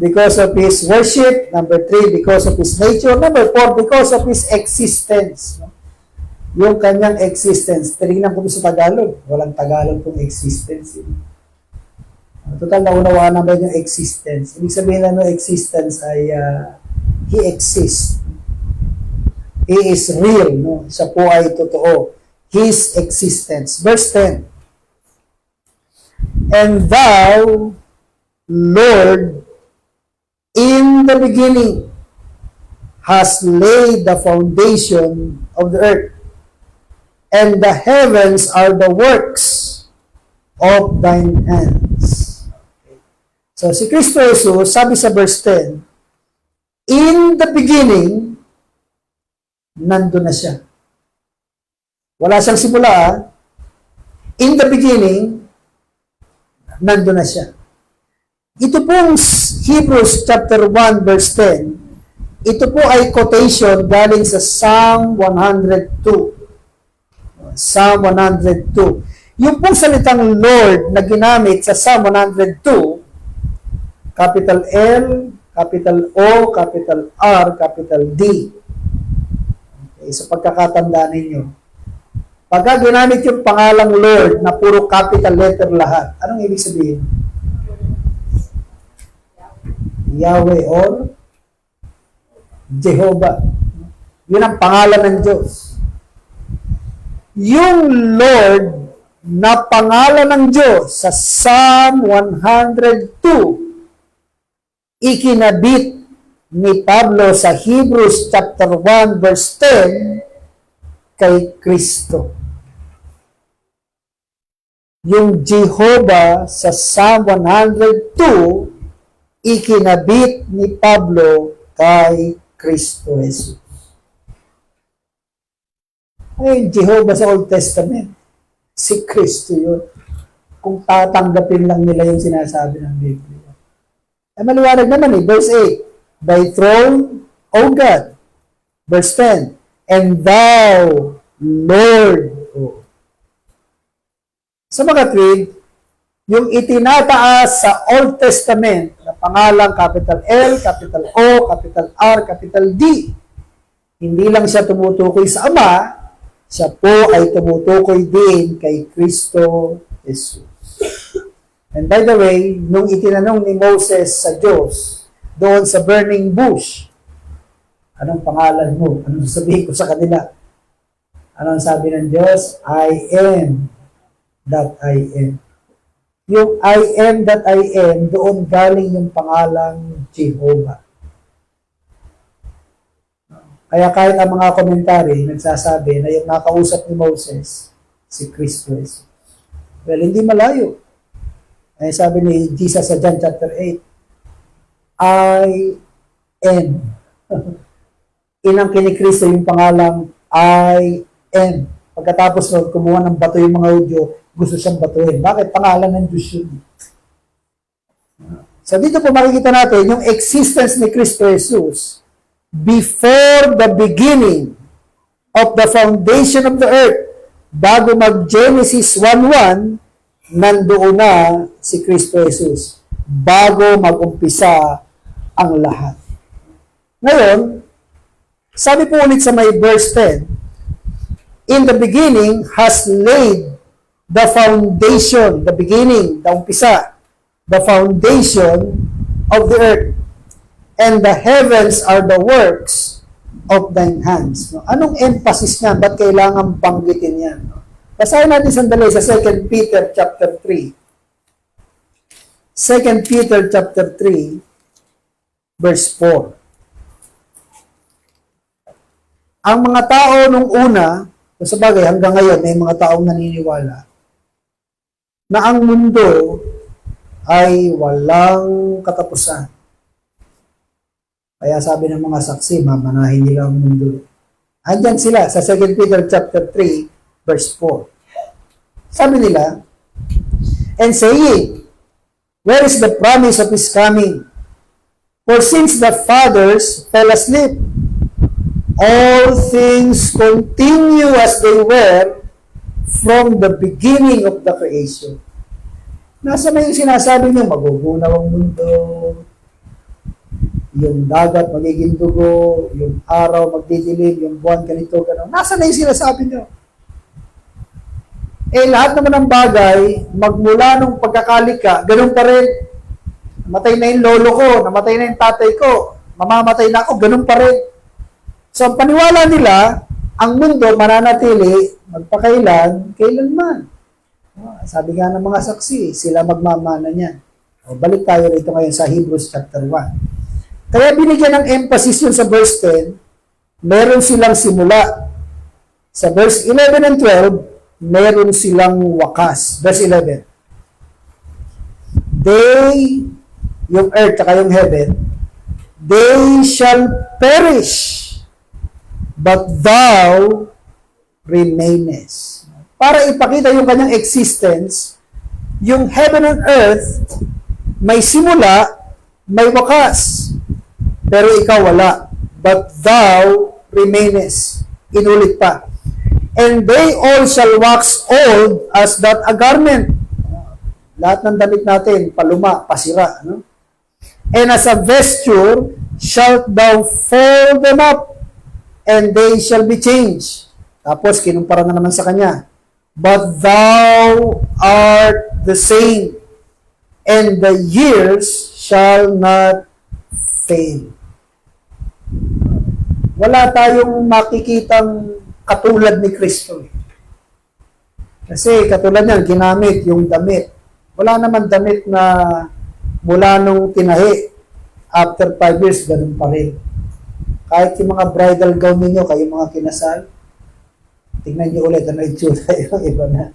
Because of His worship. Number 3, because of His nature. Number 4, because of His existence. Yung kanyang existence. Tinignan ko sa Tagalog. Walang Tagalog kung existence. Total, naunawaan naman yung existence. Ibig sabihin na ng existence ay He exists. He is real. No? Siya po ay totoo. His existence. Verse 10. And thou, Lord, in the beginning, has laid the foundation of the earth, and the heavens are the works of thine hands. So, si Kristo Jesus, sabi sa verse 10, in the beginning, nandun na siya. Wala siyang simula. In the beginning, nandun na siya. Ito pong Hebrews chapter 1 verse 10, ito po ay quotation galing sa Psalm 102. Psalm 102. Yung pong salitang Lord na ginamit sa Psalm 102, capital L, capital O, capital R, capital D. Okay, sa pagkakatanda ninyo. Pagka ginamit yung pangalang Lord na puro capital letter lahat, anong ibig sabihin? Yahweh or Jehovah. Yun ang pangalan ng Diyos. yung Lord na pangalan ng Diyos sa Psalm 102, ikinabit ni Pablo sa Hebrews chapter 1 verse 10 kay Kristo. Yung Jehovah sa Psalm 102, ikinabit ni Pablo kay Kristo Jesus. Ay, Jehovah sa Old Testament, si Kristo yun. Kung tatanggapin lang nila yung sinasabi ng Biblia. Ay, maliwanag naman verse 8, Thy throne, O God. Verse 10, And Thou, Lord. Oh. Sa mga tweet, yung itinataas sa Old Testament na pangalang capital L, capital O, capital R, capital D, hindi lang siya tumutukoy sa Ama, siya po ay tumutukoy din kay Kristo Jesus. And by the way, nung itinanong ni Moses sa Diyos, doon sa burning bush, anong pangalan mo? Anong sabihin ko sa kanila? Anong sabi ng Diyos? I am that I am. Yung I am that I am, doon galing yung pangalang Jehovah. Kaya kahit ang mga komentary nagsasabi na yung nakausap ni Moses, si Kristo Jesus. Well, hindi malayo. Ay sabi ni Jesus sa John chapter 8, I am. Inangkin ni Kristo yung pangalang I am. Pagkatapos nun, kumuha ng bato yung mga Hudyo, gusto siyang batuhin. Bakit? Pangalan ng Diyos yun. So dito po makikita natin yung existence ni Kristo Jesus before the beginning of the foundation of the earth. Bago mag-Genesis 1:1, nandoon na si Kristo Jesus. Bago mag-umpisa ang lahat. Ngayon, sabi po ulit sa may verse 10, In the beginning has laid the foundation, the beginning, the umpisa, the foundation of the earth. And the heavens are the works of thine hands. No? Anong emphasis niyan? Ba't kailangan banggitin yan? No? Basahin natin sandali sa 2 Peter chapter 3. 2 Peter chapter 3, verse 4. Ang mga tao nung una, sa bagay hanggang ngayon may mga taong naniniwala, na ang mundo ay walang katapusan. Kaya sabi ng mga saksi, mamanahin nila ang mundo. Andyan sila sa 2 Peter chapter 3, verse 4. Sabi nila, And saying, Where is the promise of His coming? For since the fathers fell asleep, all things continue as they were from the beginning of the creation. Nasa na yung sinasabi niyo, magugunaw ang mundo, yung dagat magiging dugo, yung araw magdidilim, yung buwan ganito, gano'n. Nasa na yung sinasabi niyo? Eh, lahat naman ng bagay, magmula nung pagkakalika, gano'n pa rin. Namatay na yung lolo ko, namatay na yung tatay ko, mamamatay na ako, gano'n pa rin. So, ang paniwala nila, ang mundo mananatili, magpakailan, kailanman. Sabi nga ng mga saksi, sila magmamana niyan. O, balik tayo rito ngayon sa Hebrews chapter 1. Kaya binigyan ng emphasis yun sa verse 10, meron silang simula. Sa verse 11 and 12, meron silang wakas. Verse 11, They, yung earth at yung heaven, they shall perish, but thou remainest. Para ipakita yung kanyang existence, yung heaven and earth, may simula, may wakas. Pero ikaw wala. But thou remainest. Inulit pa. And they all shall wax old as that a garment. Lahat ng damit natin, paluma, pasira. No? And as a vesture, shalt thou fold them up, and they shall be changed. Tapos, kinumpara na naman sa kanya. But thou art the same, and the years shall not fail. Wala tayong makikitang katulad ni Kristo. Kasi katulad yan, ginamit yung damit. Wala naman damit na mula nung tinahi, after 5 years, ganun pa rin. Kahit yung mga bridal gown ninyo, kayo mga kinasal, tingnan niyo ulit, ano itsura yung iba na,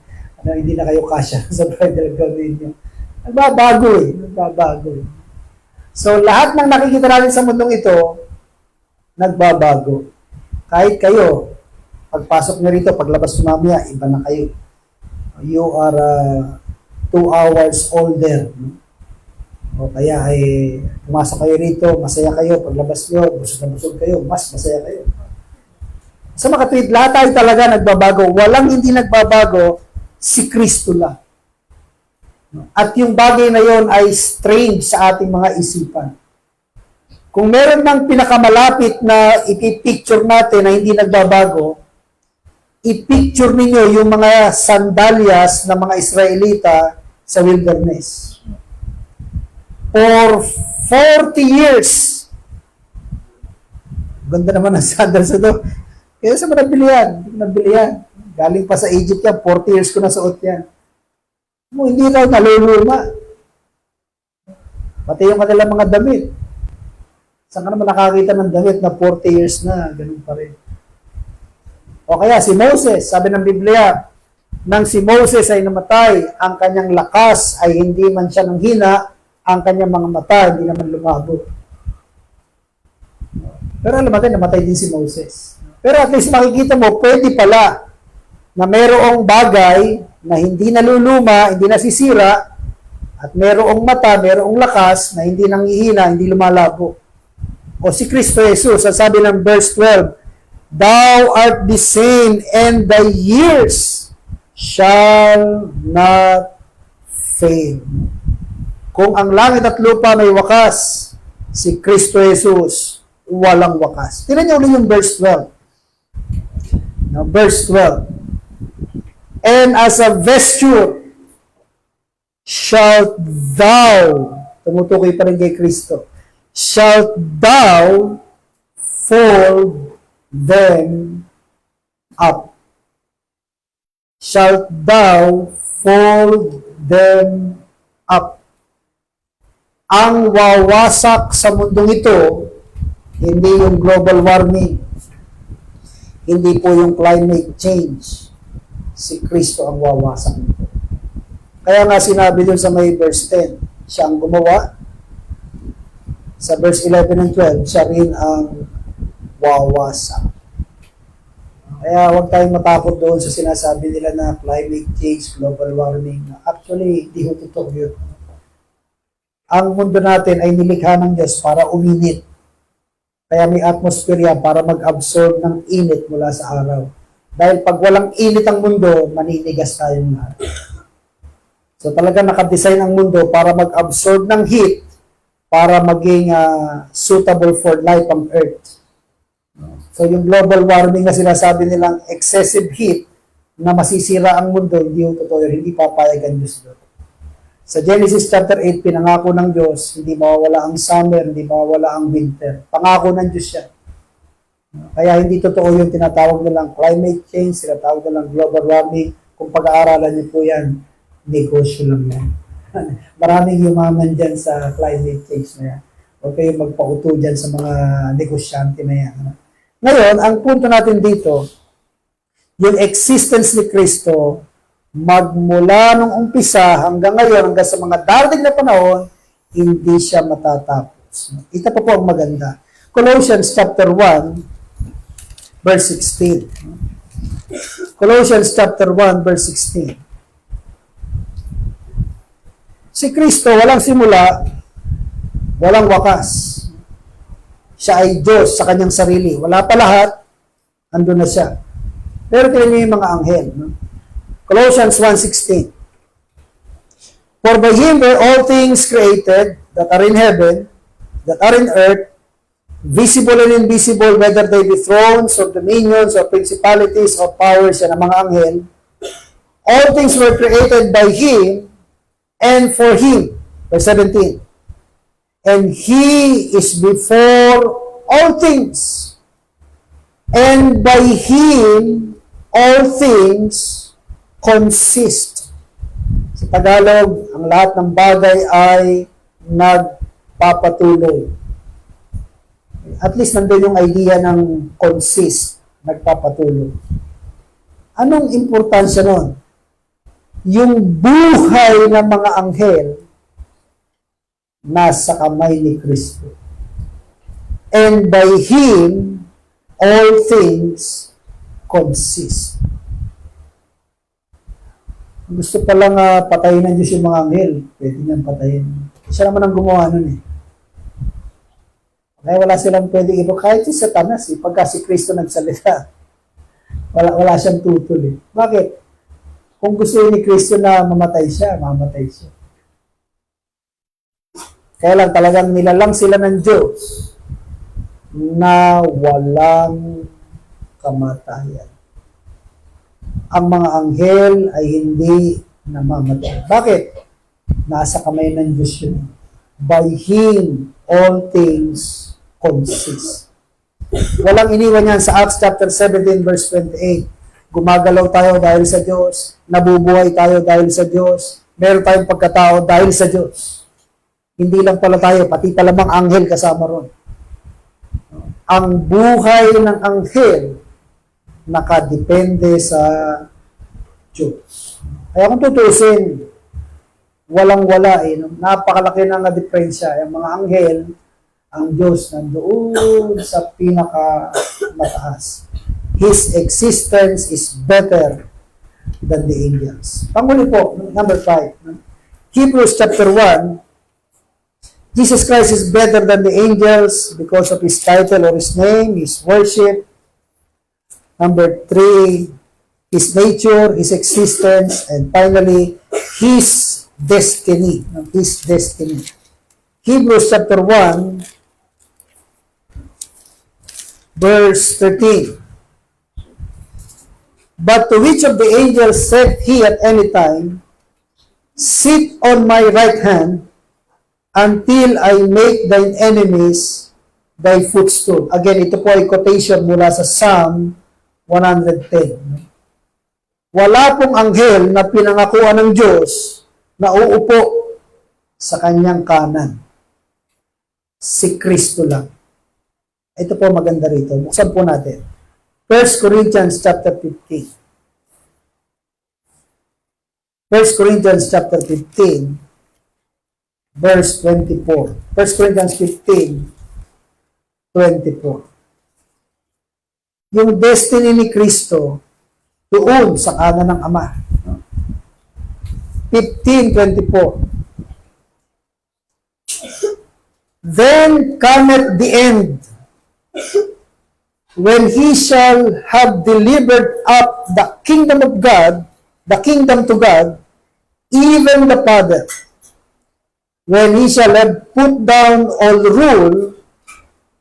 hindi na kayo kasya sa bridal gown ninyo. Nagbabago eh, nagbabago eh. So, lahat ng nakikita natin sa mundong ito, nagbabago. Kahit kayo, pagpasok nyo rito, paglabas nyo mamaya, iba na kayo. You are 2 hours older. No? O kaya ay pumasok kayo rito, masaya kayo, paglabas nyo, busog na busog kayo, mas masaya kayo. Sa makatwid, lahat tayo talaga nagbabago. Walang hindi nagbabago, si Kristo lang. At yung bagay na yon ay strange sa ating mga isipan. Kung meron ng pinakamalapit na ipipicture natin na hindi nagbabago, i-picture ninyo yung mga sandalyas ng mga Israelita sa wilderness. For 40 years. Ganda naman ang sandals ito. Kaya sa nabili yan. Galing pa sa Egypt yan, 40 years ko na suot yan. Hindi raw naluluma. Pati yung kanilang mga damit. Saan ka naman nakakita ng damit na 40 years na, ganun pa rin. O kaya si Moses, sabi ng Biblia, nang si Moses ay namatay, ang kanyang lakas ay hindi man siya nanghina, ang kanyang mga mata hindi naman lumabo. Pero alam natin, namatay din si Moses. Pero at least makikita mo, pwede pala na mayroong bagay na hindi naluluma, hindi nasisira, at mayroong mata, mayroong lakas na hindi nanghihina, hindi lumalabo. O si Kristo Jesus, sabi ng verse 12, Thou art the same, and the years shall not fail. Kung ang langit at lupa may wakas, si Kristo Jesus walang wakas. Tingnan niyo ulit yung verse 12. Now, verse 12. And as a vesture shalt thou, tumutukoy pa rin kay Kristo, shalt thou fold them up. Shalt thou fold them up. Ang wawasak sa mundong ito, hindi yung global warming, hindi po yung climate change. Si Kristo ang wawasak nito. Kaya nga sinabi doon sa may verse 10, siya ang gumawa. Sa verse 11 and 12, siya rin ang wawasak. Kaya huwag tayong matakot doon sa sinasabi nila na climate change, global warming. Actually, hindi ko totoo yun. Ang mundo natin ay nilikha ng Diyos para uminit. Kaya may atmosphere yan para mag-absorb ng init mula sa araw. Dahil pag walang init ang mundo, maninigas tayong lahat. So talaga nakadesign ang mundo para mag-absorb ng heat para maging suitable for life on Earth. So yung global warming na sinasabi nilang excessive heat na masisira ang mundo, hindi yung totoo, hindi papayag ang Diyos doon. Sa Genesis chapter 8, pinangako ng Diyos, hindi mawawala ang summer, hindi mawawala ang winter. Pangako ng Diyos yan. Kaya hindi totoo yung tinatawag nilang climate change, tinatawag nilang global warming. Kung pag-aaralan niyo po yan, negosyo lang yan. Maraming yumaman dyan sa climate change na yan. Huwag kayong magpauto dyan sa mga negosyante na yan. Ngayon, ang punto natin dito, yung existence ni Kristo, magmula nung umpisa hanggang ngayon, hanggang sa mga darating na panahon, hindi siya matatapos. Ito pa po ang maganda. Colossians chapter 1, verse 16. Colossians chapter 1, verse 16. Si Kristo, walang simula, walang wakas. Siya ay Diyos sa kanyang sarili. Wala pa lahat, andun na siya. Pero tingnan niyo yung mga anghel. No? Colossians 1:16. For by Him were all things created that are in heaven, that are in earth, visible and invisible, whether they be thrones or dominions or principalities or powers, yan ang mga anghel. All things were created by Him and for Him. Verse 17. And He is before all things. And by Him all things consist. Sa Tagalog, ang lahat ng bagay ay nagpapatuloy. At least nandun yung idea ng consist, nagpapatuloy. Anong importansya nun? Yung buhay ng mga anghel nasa kamay ni Kristo. And by Him, all things consist. Gusto palang patayin ng Diyos yung mga anghel, pwede niyang patayin. Siya naman ang gumawa nun eh. Kaya wala silang pwede iba. Kahit si Satanas eh, pagka si Kristo nagsalita, wala siyang tutol eh. Bakit? Kung gusto ni Kristo na mamatay siya, mamatay siya. Kaya lang talagang nilalang sila ng Diyos na walang kamatayan. Ang mga anghel ay hindi namamatay. Bakit? Nasa kamay ng Diyos yun. By Him, all things consist. Walang iniwan yan sa Acts chapter 17 verse 28. Gumagalaw tayo dahil sa Diyos. Nabubuhay tayo dahil sa Diyos. Meron tayong pagkatao dahil sa Diyos. Hindi lang pala tayo, pati pala mga anghel kasama ron. Ang buhay ng anghel nakadepende sa Diyos. Kaya kung tutusin, walang-wala eh. Napakalaki ng diferensya. Yung mga anghel, ang Diyos nandoon sa pinaka-mataas. His existence is better than the angels. Panghuli po, number 5. Hebrews chapter 1, Jesus Christ is better than the angels because of His title or His name, His worship. Number 3, His nature, His existence, and finally, His destiny. His destiny. Hebrews chapter 1, verse 13. But to which of the angels said He at any time, sit on my right hand until I make thine enemies thy footstool. Again, ito po ay quotation mula sa Psalm 110. Wala pong anghel na pinangakuan ng Diyos na uupo sa kanyang kanan. Si Kristo lang. Ito po maganda rito. Buksan po natin. 1 Corinthians chapter 15. 1 Corinthians chapter 15, verse 24. 1 Corinthians 15, 24. Yung destiny ni Kristo doon sa kanan ng Ama. 15:24. Then cometh the end, when He shall have delivered up the kingdom of God, the kingdom to God, even the Father, when He shall have put down all rule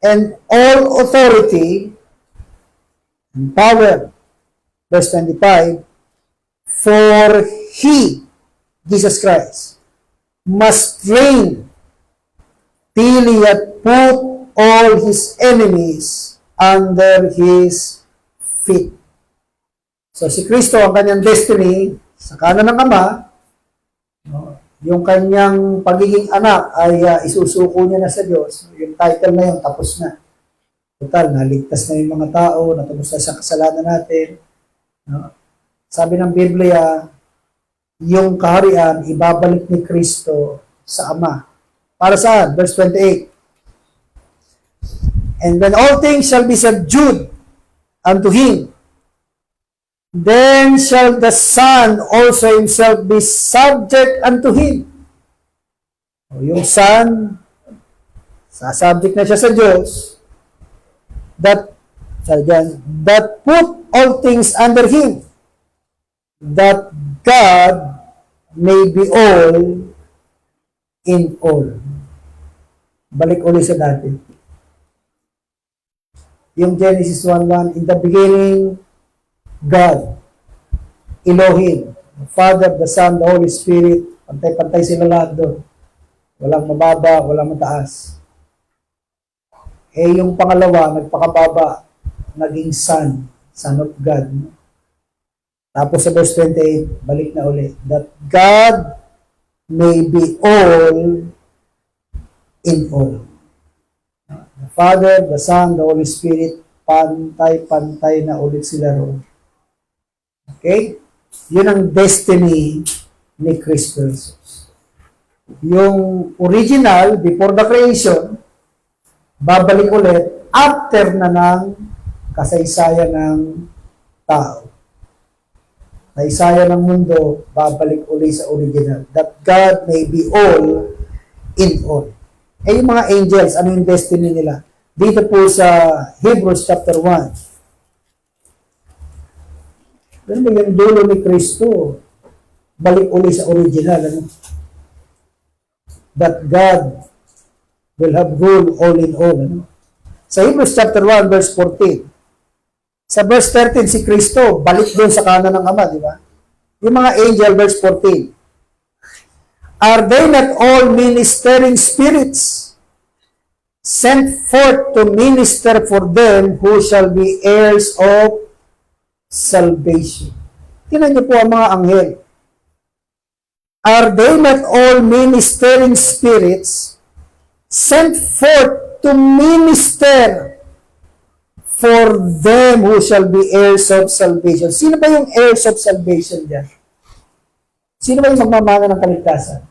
and all authority and power. Verse 25, for He, Jesus Christ, must reign till He hath put all His enemies under His feet. So si Kristo, ang kanyang destiny sa kanan ng Ama, yung kanyang pagiging anak ay isusuko niya na sa Diyos. Yung title na yun, tapos na. Total, naligtas na yung mga tao, natapos na sa kasalanan natin. Sabi ng Biblia, yung kaharian, ibabalik ni Kristo sa Ama. Para saan? Verse 28. And when all things shall be subdued unto Him, then shall the Son also Himself be subject unto Him. O, yung Son, sasubject na siya sa Diyos, that put all things under Him, that God may be all in all. Balik ulit sa dati. Yung Genesis 1:1, in the beginning, God, Elohim, the Father, the Son, the Holy Spirit, pantay-pantay sila lahat doon. Walang mababa, walang mataas. Yung pangalawa, nagpakababa, naging Son of God. Tapos sa verse 28, balik na uli. That God may be all in all. The Father, the Son, the Holy Spirit, pantay-pantay na ulit sila roon. Okay? Yun ang destiny ni Kristo Jesus. Yung original, before the creation, babalik ulit after na ng kasaysayan ng tao. Kasaysayan ng mundo, babalik ulit sa original. That God may be all in all. Eh yung mga angels, ano yung destiny nila? Dito po sa Hebrews chapter 1. Ano ba yung dulo ni Kristo? Balik ulit sa original. Ano? That God will have rule all in all. Ano? Sa Hebrews chapter 1, verse 14. Sa verse 13, si Kristo, balik doon sa kanan ng Ama, di ba? Yung mga angel, verse 14. Are they not all ministering spirits, sent forth to minister for them who shall be heirs of salvation? Tingnan niyo po ang mga anghel. Are they not all ministering spirits, sent forth to minister for them who shall be heirs of salvation? Sino ba yung heirs of salvation dyan? Sino ba yung magmamana ng kaligtasan?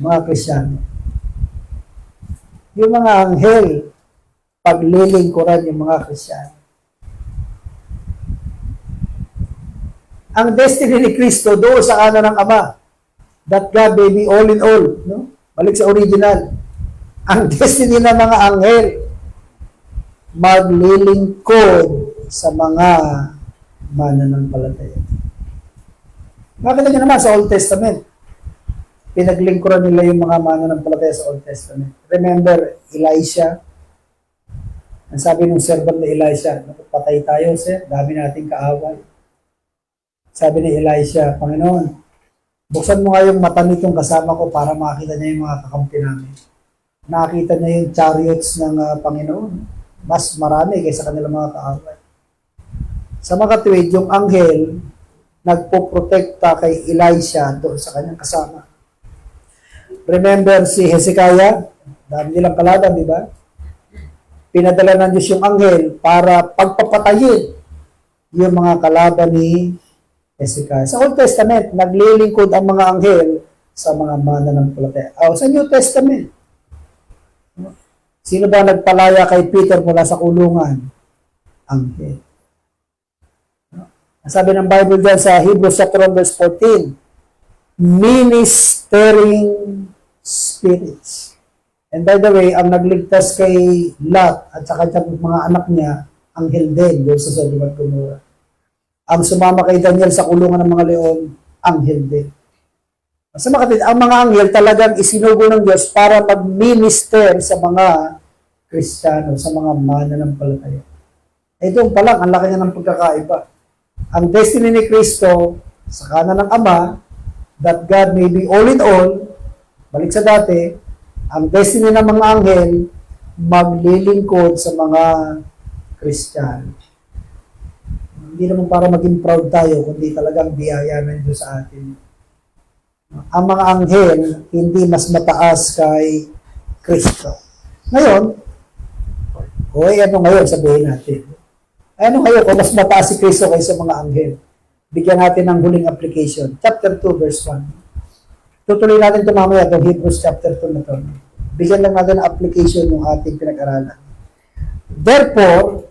Mga Kristiyano. Yung mga anghel, paglilingkuran yung mga Kristiyano. Ang destiny ni Kristo doon sa kanan ng Ama, that God may be all in all. No? Balik sa original. Ang destiny ng mga anghel, maglilingkod sa mga mananampalataya. Nakita niyo naman sa Old Testament, pinaglingkuran nila yung mga mananampalataya sa Old Testament. Remember, Elisha, ang sabi ng servant ni Elisha, patay tayo, sir, dami nating kaaway. Sabi ni Elisha, Panginoon, buksan mo nga yung mata nitong kasama ko para makita niya yung mga kakampi namin. Nakita niya yung chariots ng Panginoon. Mas marami kaysa kanilang mga kaaway. Sa mga tuwid, yung anghel, nagpoprotekta kay Elisha doon sa kanyang kasama. Remember si Hezekiah, dami nilang kalaban, di ba? Pinadala ng Diyos yung anghel para pagpapatayin yung mga kalaban ni Hezekiah. Sa Old Testament, naglilingkod ang mga anghel sa mga mananampalataya. Sa New Testament, sino ba nagpalaya kay Peter mula sa kulungan? Anghel. Sabi ng Bible dyan sa Hebrews chapter 1 verse 14, ministering spirits. And by the way, ang nagligtas kay Lot at saka mga anak niya, anghel din doon sa Sodom at Gomorrah. Ang sumama kay Daniel sa kulungan ng mga leon, anghel din. Sa mga kapatid, ang mga anghel talagang isinugo ng Diyos para mag-minister sa mga Kristiyano, sa mga mananampalataya. Ito pa lang, ang laki niya ng pagkakaiba. Ang destiny ni Kristo sa kanan ng Ama, that God may be all in all, balik sa dati, ang destiny ng mga anghel, maglilingkod sa mga Kristiyano. Hindi naman para maging proud tayo, kundi talagang biyaya ng Diyos sa atin. Ang mga anghel, hindi mas mataas kay Kristo. Ngayon, ano ngayon, sabihin natin. Ano ngayon kung mas mataas si Kristo kaysa mga anghel? Bigyan natin ng huling application. Chapter 2, verse 1. Tutuloy natin ito mamaya, itong Hebrews chapter 2 na ito. Bigyan lang natin ng application ng ating pinag-aralan. Therefore,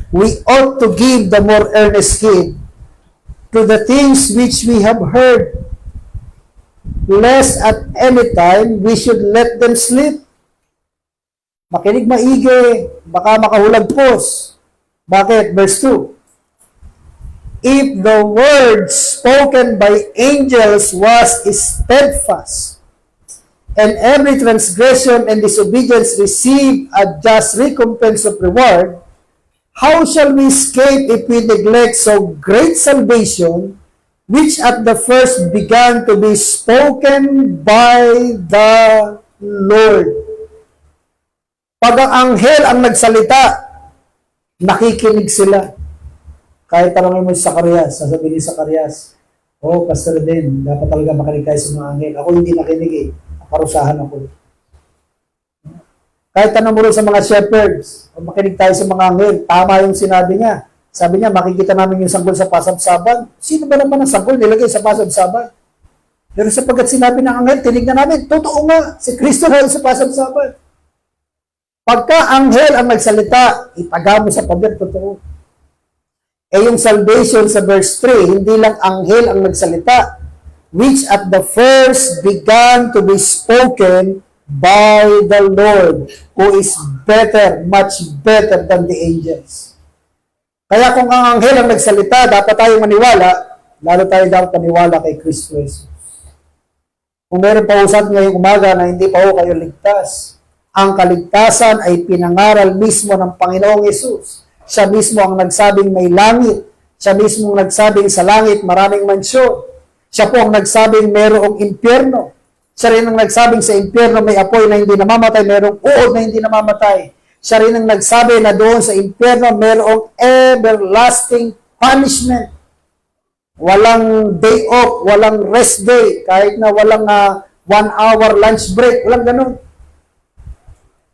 we ought to give the more earnest heed to the things which we have heard, lest at any time we should let them slip. Makinig maigi, baka makahulagpos. Bakit? Verse 2. If the word spoken by angels was steadfast, and every transgression and disobedience receive a just recompense of reward, how shall we escape if we neglect so great salvation, which at the first began to be spoken by the Lord? Pag ang anghel ang nagsalita, nakikinig sila. Kahit tanongin mo si Zacarias, sasabihin ni Zacarias, oh, Pastor din, dapat talaga makinig tayo sa mga anghel. Ako hindi nakinig eh. Parusahan ako. Kahit tanong mo rin sa mga shepherds, o makinig tayo sa mga anghel, tama yung sinabi niya. Sabi niya, makikita namin yung sanggol sa pasabsaban. Sino ba naman ang sanggol nilagay sa pasabsaban? Pero sapagkat sinabi ng anghel, tinignan namin, totoo nga, si Kristo na sa pasabsaban. Pagka anghel ang nagsalita, itaga mo sa pader, totoo. Eh yung salvation sa verse 3, hindi lang anghel ang nagsalita, which at the first began to be spoken by the Lord, who is better, much better than the angels. Kaya kung ang anghel ang nagsalita, dapat tayong maniwala, lalo tayo dapat maniwala kay Kristo Jesus. Kung meron pa usap ngayong umaga na hindi pa ho kayo ligtas, ang kaligtasan ay pinangaral mismo ng Panginoong Yesus. Siya mismo ang nagsabing may langit. Siya mismo ang nagsabing sa langit maraming mansyon. Siya po ang nagsabing mayroong impyerno. Siya rin ang nagsabing sa impyerno may apoy na hindi namamatay, mayroong uod na hindi namamatay. Siya rin ang nagsabi na doon sa impyerno mayroong everlasting punishment. Walang day off, walang rest day, kahit na walang 1 hour lunch break, walang ganun.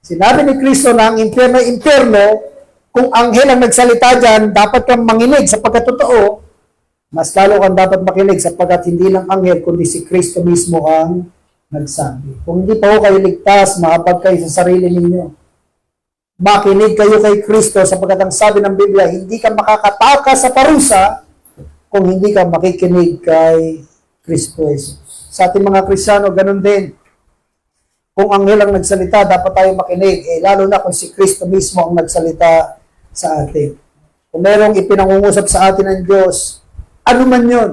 Sinabi ni Kristo na ang impyerno ay impyerno. Kung anghel ang nagsalita dyan, dapat kang manginig sapagkat totoo. Mas lalo kang dapat makinig sapagkat hindi lang anghel, kundi si Kristo mismo ang nagsabi. Kung hindi pa ho kayo ligtas, mahapag kayo sa sarili ninyo. Makinig kayo kay Kristo sapagkat ang sabi ng Biblia, hindi ka makakatakas sa parusa kung hindi ka makikinig kay Kristo Jesus. Sa ating mga Kristiyano, ganun din. Kung anghel ang nagsalita, dapat tayo makinig. Lalo na kung si Kristo mismo ang nagsalita sa atin. Kung merong ipinangungusap sa atin ng Diyos, ano man yun,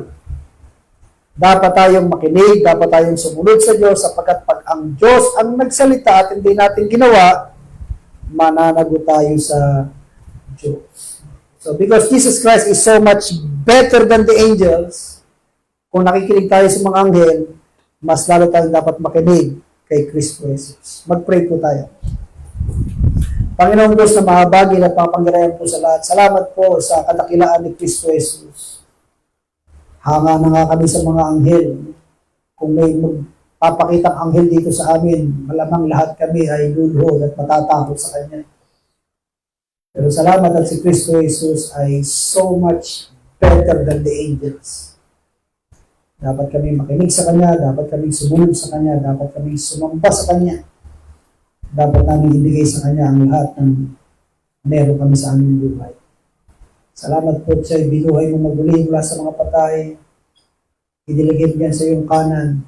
dapat tayong makinig, dapat tayong sumunod sa Diyos, sapagkat pag ang Diyos ang nagsalita at hindi natin ginawa, mananagot tayo sa Diyos. So, because Jesus Christ is so much better than the angels, kung nakikinig tayo sa mga anghel, mas lalo tayong dapat makinig kay Kristo Jesus. Mag-pray po tayo. Panginoong Diyos na mahabagin at papanggirayan po sa lahat. Salamat po sa kadakilaan ni Kristo Jesus. Hanga na nga kami sa mga anghel. Kung may magpapakitang anghel dito sa amin, malamang lahat kami ay luluhod at matatakot sa Kanya. Pero salamat at si Kristo Jesus ay so much better than the angels. Dapat kami makinig sa Kanya, dapat kami sumunod sa Kanya, dapat kami sumamba sa Kanya. Dapat namin ibigay sa Kanya ang lahat ng meron kami sa aming buhay. Salamat po sa binuhay mo maguli mula sa mga patay. Idiligid niyan sa iyong kanan.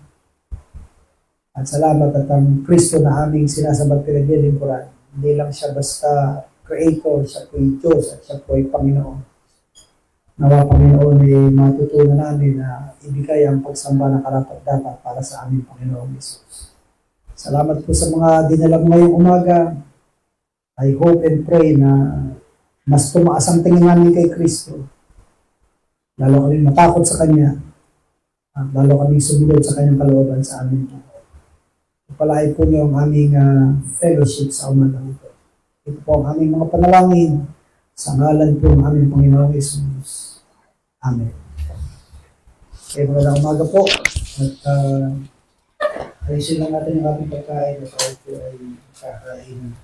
At salamat at ang Kristo na aming sinasabat pinagdilingkuran. Hindi lang siya basta Creator, siya po ay Diyos at siya po ay Panginoon. Nawa Panginoon ay matutunan namin na ibigay ang pagsamba na karapat-dapat para sa aming Panginoong Jesus. Salamat po sa mga dinala mo ngayong umaga. I hope and pray na mas tumaas ang tingin namin kay Kristo. Lalo kami matakot sa Kanya at lalo kami sumunod sa Kanyang kalooban sa amin. Palahay po niyo ang aming fellowship sa umagang ito. Ito po ang aming mga panalangin sa ngalan po ng aming Panginoong Jesus. Amen. Okay, magandang umaga po. At ayusin lang natin yung ating pagkain at tayo po ay kakain.